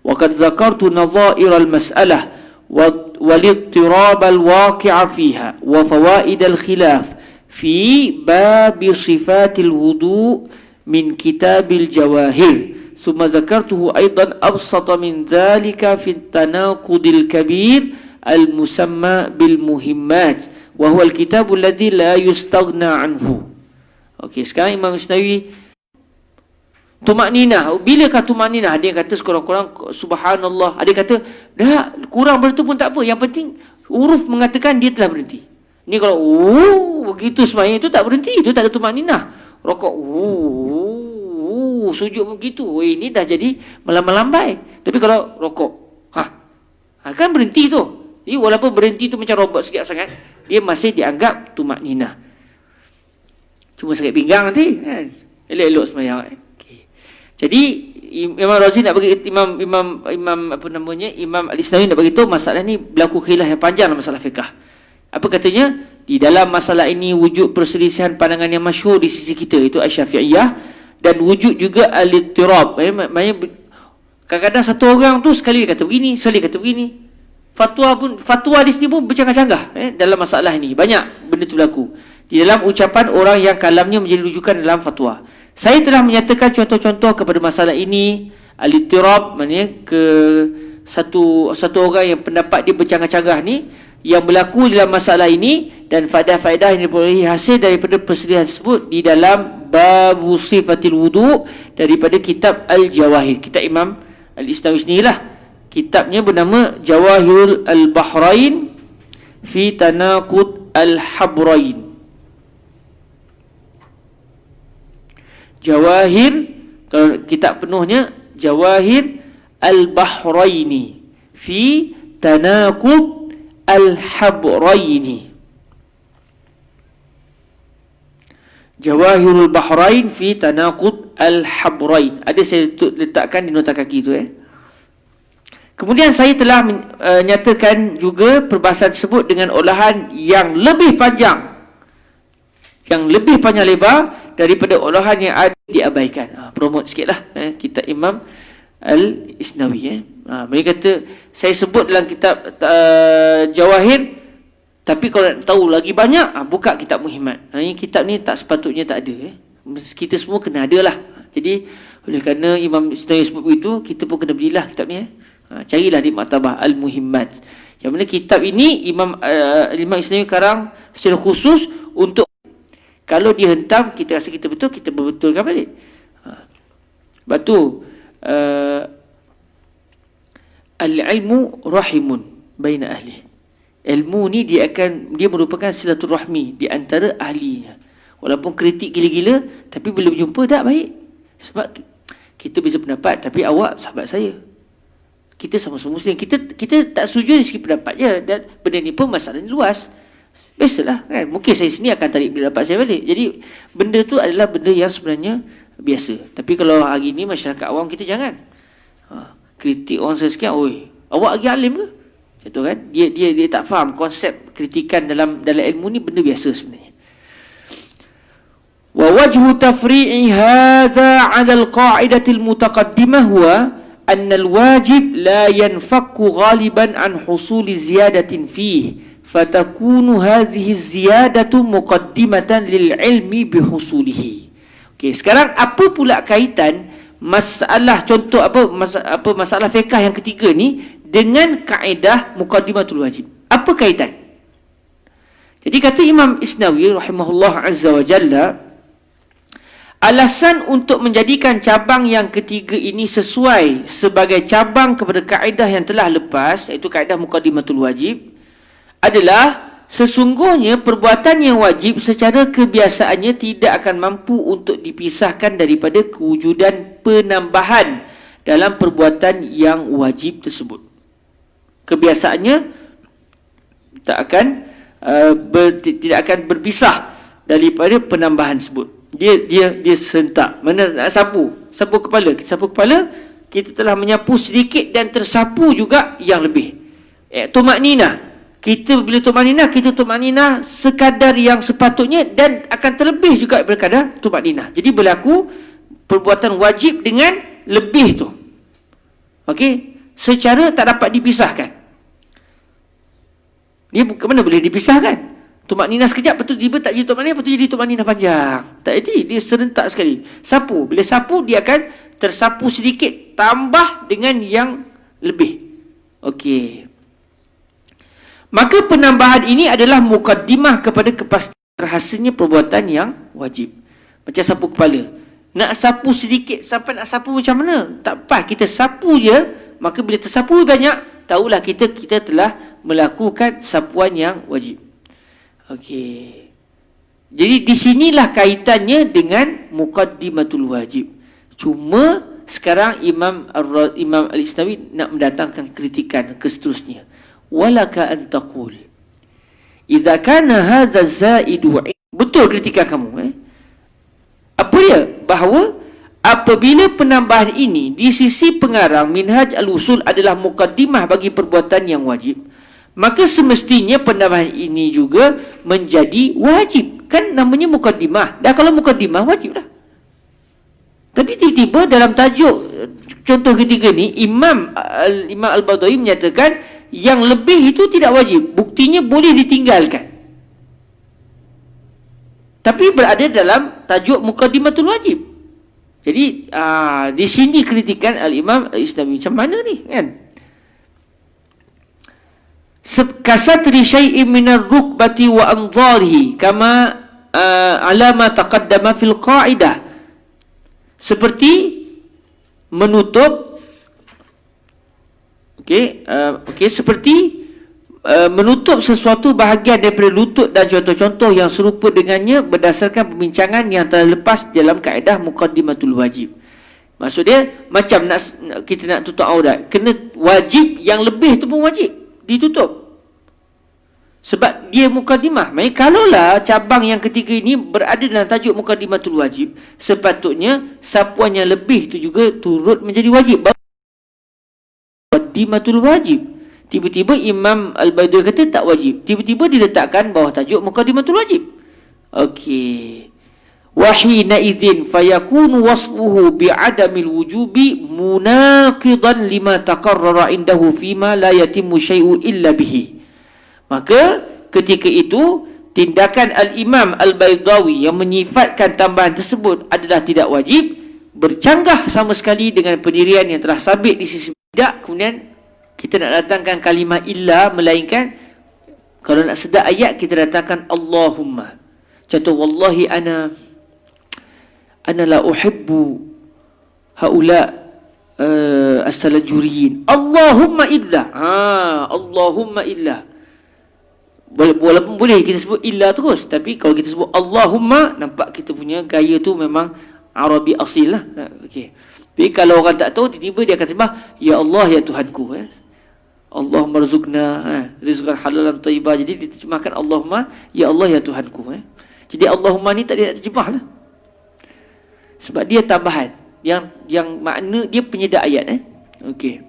wa qad zakartu nadha'ir al-mas'alah wal-ittirab al-waqi' fiha wa fawaid al-khilaf fi bab sifat al-wudu' min kitab al-jawahir. ثم ذكرته أيضا أبسط من ذلك في التناقض الكبير المسمى بالمهمات وهو الكتاب الذي لا يستغنى عنه. Okey, sekarang Imam Isnawi tumakninah. Bilakah tumakninah? Ada yang kata sekurang-kurang subhanallah, ada yang kata dah kurang bertu pun tak apa, yang penting huruf mengatakan dia telah berhenti. Ni kalau begitu semuanya itu tak berhenti, itu tak ada tumakninah. Rokok sujud begitu, ini dah jadi melambai. Tapi kalau rokok kan berhenti tu. Jadi walaupun berhenti tu macam robot sikit sangat, dia masih dianggap tumakninah. Cuma sakit pinggang nanti kan, elok-elok sembahyang. Okay. Jadi Imam Razi nak bagi Imam Al-Isnawi nak bagi tahu masalah ni berlaku khilaf yang panjang dalam masalah fiqh. Apa katanya? Di dalam masalah ini wujud perselisihan pandangan yang masyhur di sisi kita, itu Asy-Syafi'iyah, dan wujud juga al-ittirab. Maksudnya kadang-kadang satu orang tu sekali kata begini, sekali kata begini. Fatwa di sini pun bercanggah-canggah dalam masalah ini. Banyak benda tu berlaku di dalam ucapan orang yang kalamnya menjadi rujukan dalam fatwa. Saya telah menyatakan contoh-contoh kepada masalah ini. Al-ittirab maknanya satu orang yang pendapat dia bercanggah-canggah ni yang berlaku dalam masalah ini, dan faedah-faedah yang diperolehi hasil daripada perselisihan tersebut di dalam babu sifatil wudu' daripada kitab Al-Jawahir, kitab Imam Al-Isnawi sendirilah. Kitabnya bernama Jawahirul Al-Bahrain fi Tanaqud Al-Habrain. Jawahir, kalau kitab penuhnya Jawahir Al-Bahraini fi Tanaqud Al-Habraini. Jawahirul Bahrain fi Tanaqud Al-Habrain. Ada saya letakkan di nota kaki tu Kemudian saya telah menyatakan juga perbahasan tersebut dengan olahan yang lebih panjang, yang lebih panjang lebar daripada olahan yang ada diabaikan. Promote sikitlah kitab Imam Al-Isnawi. Mereka kata saya sebut dalam kitab Jawahir, tapi kalau nak tahu lagi banyak, buka kitab Muhimmat. Ini kitab ni tak sepatutnya tak ada. Kita semua kena ada lah. Jadi oleh kerana Imam Isnawi sebut begitu, kita pun kena belilah kitab ni. Carilah di maktabah Al-Muhimmat. Yang mana kitab ini Imam Isnawi karang secara khusus untuk kalau dihentam kita rasa kita betul, kita berbetulkan balik. Batu al-ilmu rahimun baina ahli. Ilmu ni dia merupakan silaturahmi di antara ahlinya. Walaupun kritik gila-gila, tapi bila berjumpa tak baik. Sebab kita bisa pendapat, tapi awak sahabat saya. Kita sama-sama Muslim. Kita tak setuju dari segi pendapat je. Dan benda ni pun masalah ni luas. Biasalah kan. Mungkin saya sini akan tarik pendapat saya balik. Jadi benda tu adalah benda yang sebenarnya biasa. Tapi kalau hari ni masyarakat awam kita jangan. Kritik orang sekian, oi, awak lagi alim ke? Contoh kan? Dia tak faham konsep kritikan dalam ilmu ni benda biasa sebenarnya. Wa wajhu tafri'i hadza 'ala al-qa'idati al-mutaqaddimah huwa anna al-wajib la yanfakku ghaliban an husuli ziyadatin fihi fatakunu hadhihi ziyadatu muqaddimatan lil ilmi bihusulihi. Okey, sekarang apa pula kaitan masalah contoh masalah fiqh yang ketiga ni dengan kaedah muqaddimatul wajib? Apa kaitan? Jadi kata Imam Isnawi rahimahullah azza wa jalla, alasan untuk menjadikan cabang yang ketiga ini sesuai sebagai cabang kepada kaedah yang telah lepas, iaitu kaedah muqaddimatul wajib, adalah sesungguhnya perbuatan yang wajib secara kebiasaannya tidak akan mampu untuk dipisahkan daripada kewujudan penambahan dalam perbuatan yang wajib tersebut. Kebiasaannya tidak akan berpisah daripada penambahan tersebut. Dia sentak. Mana nak sapu kepala, kita telah menyapu sedikit dan tersapu juga yang lebih. Tumak ninah. Kita bila tumak ninah, kita tumak ninah sekadar yang sepatutnya dan akan terlebih juga berkadar tumak ninah. Jadi berlaku perbuatan wajib dengan lebih tu. Okey, secara tak dapat dipisahkan. Dia ke mana boleh dipisahkan? Tumak ninah sekejap, betul tiba tak jadi tumak ninah, betul jadi tumak ninah panjang. Tak jadi, dia serentak sekali. Sapu, bila sapu dia akan tersapu sedikit tambah dengan yang lebih. Okey. Maka penambahan ini adalah mukaddimah kepada kepastian terhasilnya perbuatan yang wajib. Macam sapu kepala. Nak sapu sedikit sampai nak sapu macam mana? Tak apa, kita sapu je. Maka bila tersapu banyak, tahulah kita telah melakukan sapuan yang wajib. Okey. Jadi di sinilah kaitannya dengan muqaddimatul wajib. Cuma sekarang Imam Al-Isnawi nak mendatangkan kritikan ke seterusnya. Walaka an taqul idza kana hadza zaidu, betul kritikan kamu apa dia? Bahawa apabila penambahan ini di sisi pengarang Minhaj al-Usul adalah mukaddimah bagi perbuatan yang wajib, maka semestinya penambahan ini juga menjadi wajib. Kan namanya mukaddimah. Dah kalau mukaddimah wajib dah. Tapi tiba-tiba dalam tajuk contoh ketiga ni Imam Al-Badawi menyatakan yang lebih itu tidak wajib. Buktinya boleh ditinggalkan. Tapi berada dalam tajuk muqaddimatul wajib. Jadi di sini kritikan Al-Imam Al-Islami. Macam mana ni kan? Kasatri syai'in minar rukbati wa anzarihi kama alama taqaddama fil qa'idah. Seperti menutup seperti menutup sesuatu bahagian daripada lutut dan contoh-contoh yang serupa dengannya berdasarkan pembincangan yang telah lepas dalam kaedah muqaddimatul wajib. Maksud dia macam kita nak tutup aurat, kena wajib yang lebih tu pun wajib ditutup. Sebab dia muqaddimah. Maksudnya kalaulah cabang yang ketiga ini berada dalam tajuk muqaddimatul wajib, sepatutnya sapuan yang lebih tu juga turut menjadi wajib. Muqaddimatul wajib. Tiba-tiba Imam Al-Badawi kata tak wajib. Tiba-tiba diletakkan bawah tajuk muqaddimatul wajib. Okey. Wa hina idzin fayakunu wasfuhu bi'adamil wujubi munaqidan lima taqarrara indahu fima la yatimmu syai'u illa bihi. Maka ketika itu tindakan Al-Imam Al-Badawi yang menyifatkan tambahan tersebut adalah tidak wajib bercanggah sama sekali dengan pendirian yang telah sabit di sisi tidak. Kemudian kita nak datangkan kalimah illa, melainkan kalau nak sedar ayat kita datangkan Allahumma. Contoh, wallahi ana la uhibbu haula as-salajuriyin. Allahumma illa. Allahumma illa. Walaupun boleh kita sebut illa terus, tapi kalau kita sebut Allahumma, nampak kita punya gaya tu memang Arabi asil lah. Okey. Tapi kalau orang tak tahu, tiba-tiba dia akan sembah ya Allah ya Tuhanku. Allahumma rzuqna rizqan halalan thayyibah. Jadi diterjemahkan Allahumma ya Allah ya Tuhanku. Jadi Allahumma ni tak dia nak terjemah lah. Sebab dia tambahan yang makna dia penyeda ayat. Okey.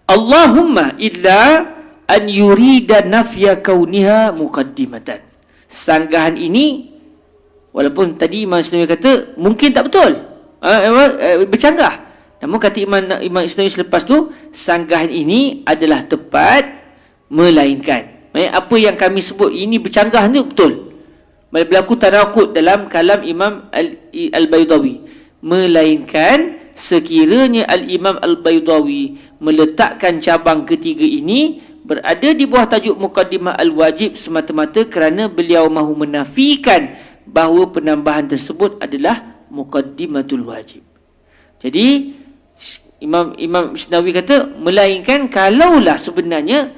Allahumma illa an yurida nafya kauniha muqaddimatan. Sanggahan ini walaupun tadi Imam Isnawi kata mungkin tak betul, bercanggah, namun kata Imam Isnawi selepas tu sanggahan ini adalah tepat, melainkan apa yang kami sebut ini bercanggah ni betul, berlaku tanaqud dalam kalam Imam Al-Baydawi, melainkan sekiranya Al-Imam Al-Baydawi meletakkan cabang ketiga ini berada di bawah tajuk muqaddimah al-wajib semata-mata kerana beliau mahu menafikan bahawa penambahan tersebut adalah muqaddimatul wajib. Jadi Imam Isnawi kata melainkan kalaulah sebenarnya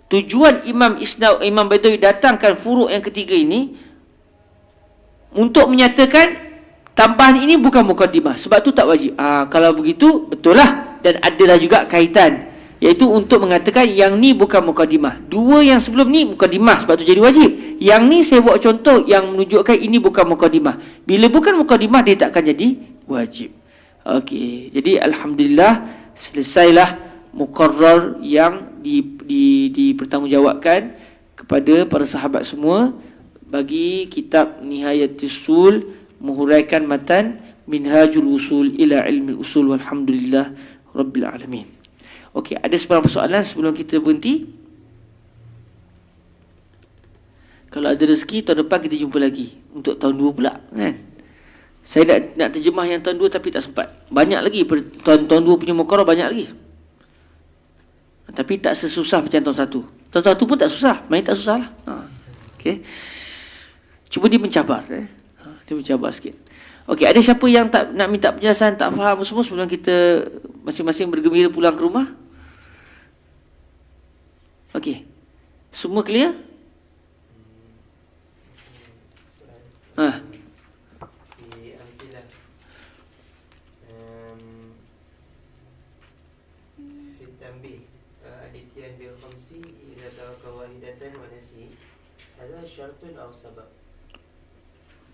tujuan Imam Baidawi datangkan furuk yang ketiga ini untuk menyatakan tambahan ini bukan muqaddimah, sebab tu tak wajib. Kalau begitu betul lah, dan adalah juga kaitan, iaitu untuk mengatakan yang ni bukan muqaddimah. Dua yang sebelum ni muqaddimah, sebab tu jadi wajib. Yang ni saya buat contoh yang menunjukkan ini bukan muqaddimah. Bila bukan muqaddimah, dia takkan jadi wajib. Okey, jadi alhamdulillah selesailah muqarrar yang dipertanggungjawabkan kepada para sahabat semua bagi kitab Nihayatul Usul menghuraikan matan Minhajul Usul ila Ilmi Usul walhamdulillah rabbil alamin. Okey, ada sebarang persoalan sebelum kita berhenti? Kalau ada rezeki tahun depan kita jumpa lagi untuk tahun 2 pula kan. Saya nak terjemah yang tahun 2 tapi tak sempat. Banyak lagi tahun 2 punya muqarrah banyak lagi. Tapi tak sesusah macam tahun 1. Tahun 1 pun tak susah, main tak susah lah. Okey. Cuba dia mencabar dia mencabar sikit. Okey, ada siapa yang tak nak minta penjelasan, tak faham semua sebelum kita masing-masing bergembira pulang ke rumah? Okey. Semua clear?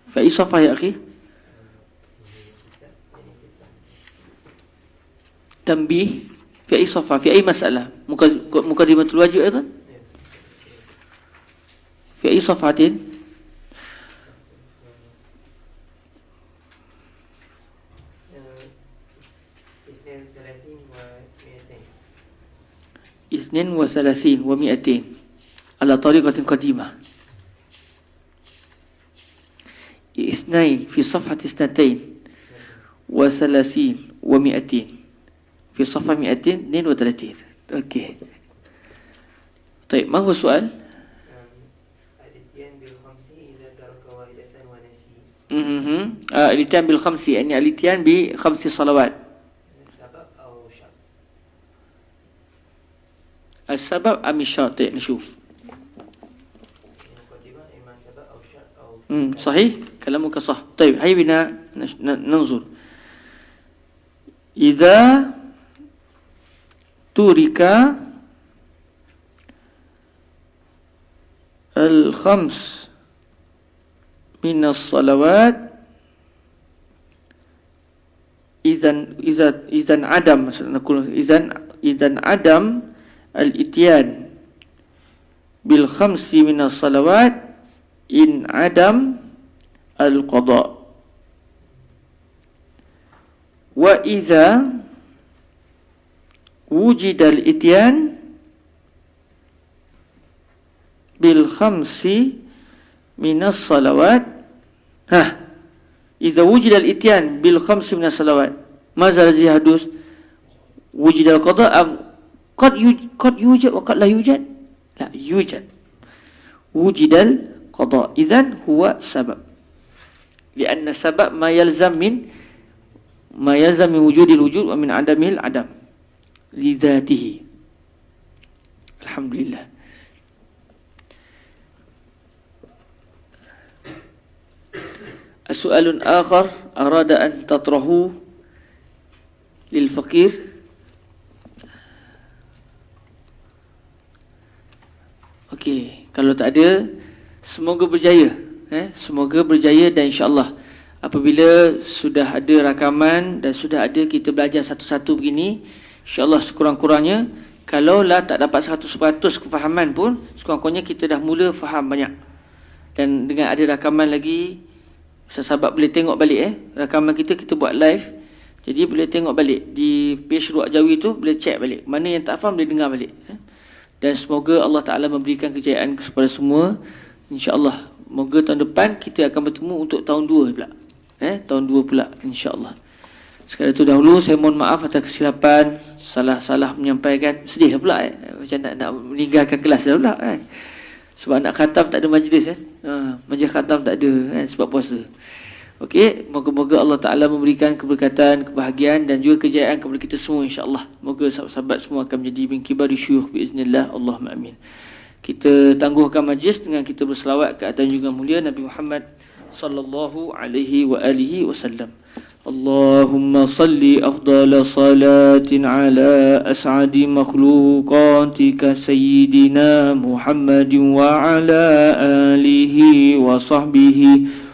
فأي صفحة يا أخي؟ تنبيه في أي صفحة في أي مسألة مقدمة الواجب أيضا في أي صفحة؟ 32 و200 على طريقة قديمة. 2 في صفحة 32 و200 في صفحة 232. أوكي. طيب ما هو السؤال؟ الاتيان بالخمس إذا ترك واحدة ونسي. الاتيان بالخمس يعني الاتيان ب5 صلوات. السبب أو شرط؟ السبب أم الشرط؟ نشوف. المقدمة إما سبب أو شرط أو صحيح كلامك صح. طيب هيا بنا ننظر. إذا ترك الخمس من الصلوات إذا عدم إذا عدم الإتيان بالخمس من الصلوات إن عدم القضاء. وإذا وجد الإتيان بالخمس من الصلوات إذا وجد الإتيان بالخمس من الصلوات ماذا الذي يحدث؟ وجد القضاء أم قد يوجد وقد لا يوجد؟ لا يوجد. وجد القضاء إذن هو سبب، لأن السبب ما يلزم من وجود الوجود ومن عدمه العدم لذاته. الحمد لله. السؤال الآخر أراد أن تطرحه للفقير. Okey, kalau tak ada, semoga berjaya. Semoga berjaya dan insya-Allah apabila sudah ada rakaman dan sudah ada kita belajar satu-satu begini, insya-Allah sekurang-kurangnya kalau lah tak dapat 100% kefahaman pun, sekurang-kurangnya kita dah mula faham banyak. Dan dengan ada rakaman lagi, sahabat boleh tengok balik rakaman kita buat live. Jadi boleh tengok balik di page Ruak Jawi tu, boleh check balik. Mana yang tak faham boleh dengar balik. Dan semoga Allah Ta'ala memberikan kejayaan kepada semua. InsyaAllah. Moga tahun depan kita akan bertemu untuk tahun 2 pula. Tahun 2 pula insyaAllah. Sekali itu dahulu saya mohon maaf atas kesilapan, salah menyampaikan. Sedih pula macam nak meninggalkan kelas dah pula sebab nak khatam tak ada majlis majlis khatam tak ada sebab puasa. Okey, moga-moga Allah Ta'ala memberikan keberkatan, kebahagiaan dan juga kejayaan kepada kita semua insya-Allah. Moga sahabat-sahabat semua akan menjadi min kibari syuyukh biiznillah. Allahumma amin. Kita tangguhkan majlis dengan kita berselawat ke atas junjungan mulia Nabi Muhammad sallallahu alaihi wa alihi wasallam. Allahumma salli afdala salatin ala as'adi makhluqatika sayyidina Muhammadin wa ala alihi wa sahbihi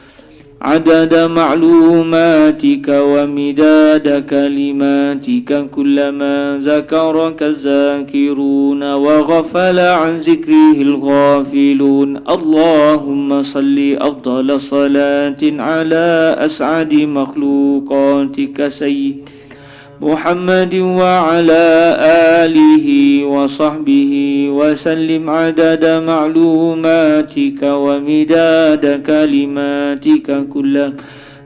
عدد معلوماتك ومداد كلماتك كلما ذكرك الذاكرون وغفل عن ذكره الغافلون اللهم صل أفضل صلاة على أسعد مخلوقاتك سيد محمد وعلى آله وصحبه وسلم عدد معلوماتك ومداد كلماتك كلما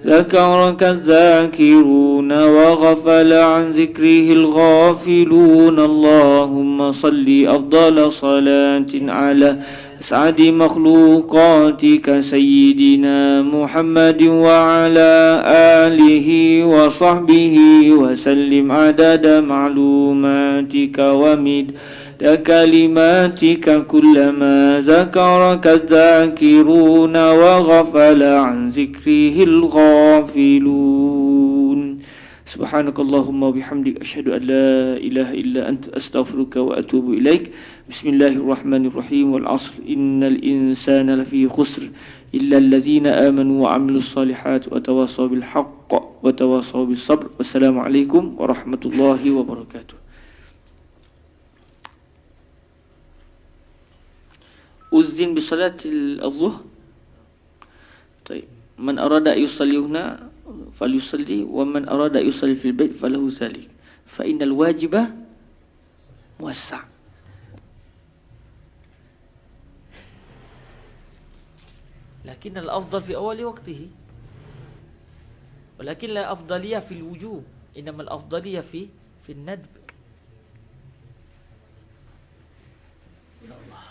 ذكرك الذاكرون وغفل عن ذكره الغافلون اللهم صل أفضل صلاة على أسعد مخلوقاتك سيدنا محمد وعلى آله وصحبه وسلم عدد معلوماتك ومداد كلماتك كلما ذكرك الذاكرون وغفل عن ذكره الغافلون سبحانك اللهم وبحمدك أشهد أن لا إله إلا أنت أستغفرك وأتوب إليك بسم الله الرحمن الرحيم والعصر إن الإنسان لفي خسر إلا الذين آمنوا وعملوا الصالحات وتواصوا بالحق وتواصوا بالصبر والسلام عليكم ورحمة الله وبركاته. أذن بصلاة الظهر. طيب من أراد أن يصلي هنا فليصلي ومن أراد أن يصلي في البيت فله ذلك فإن الواجب موسع. لكن الأفضل في أول وقته ولكن لا أفضلية في الوجوب إنما الأفضلية في الندب. يا الله.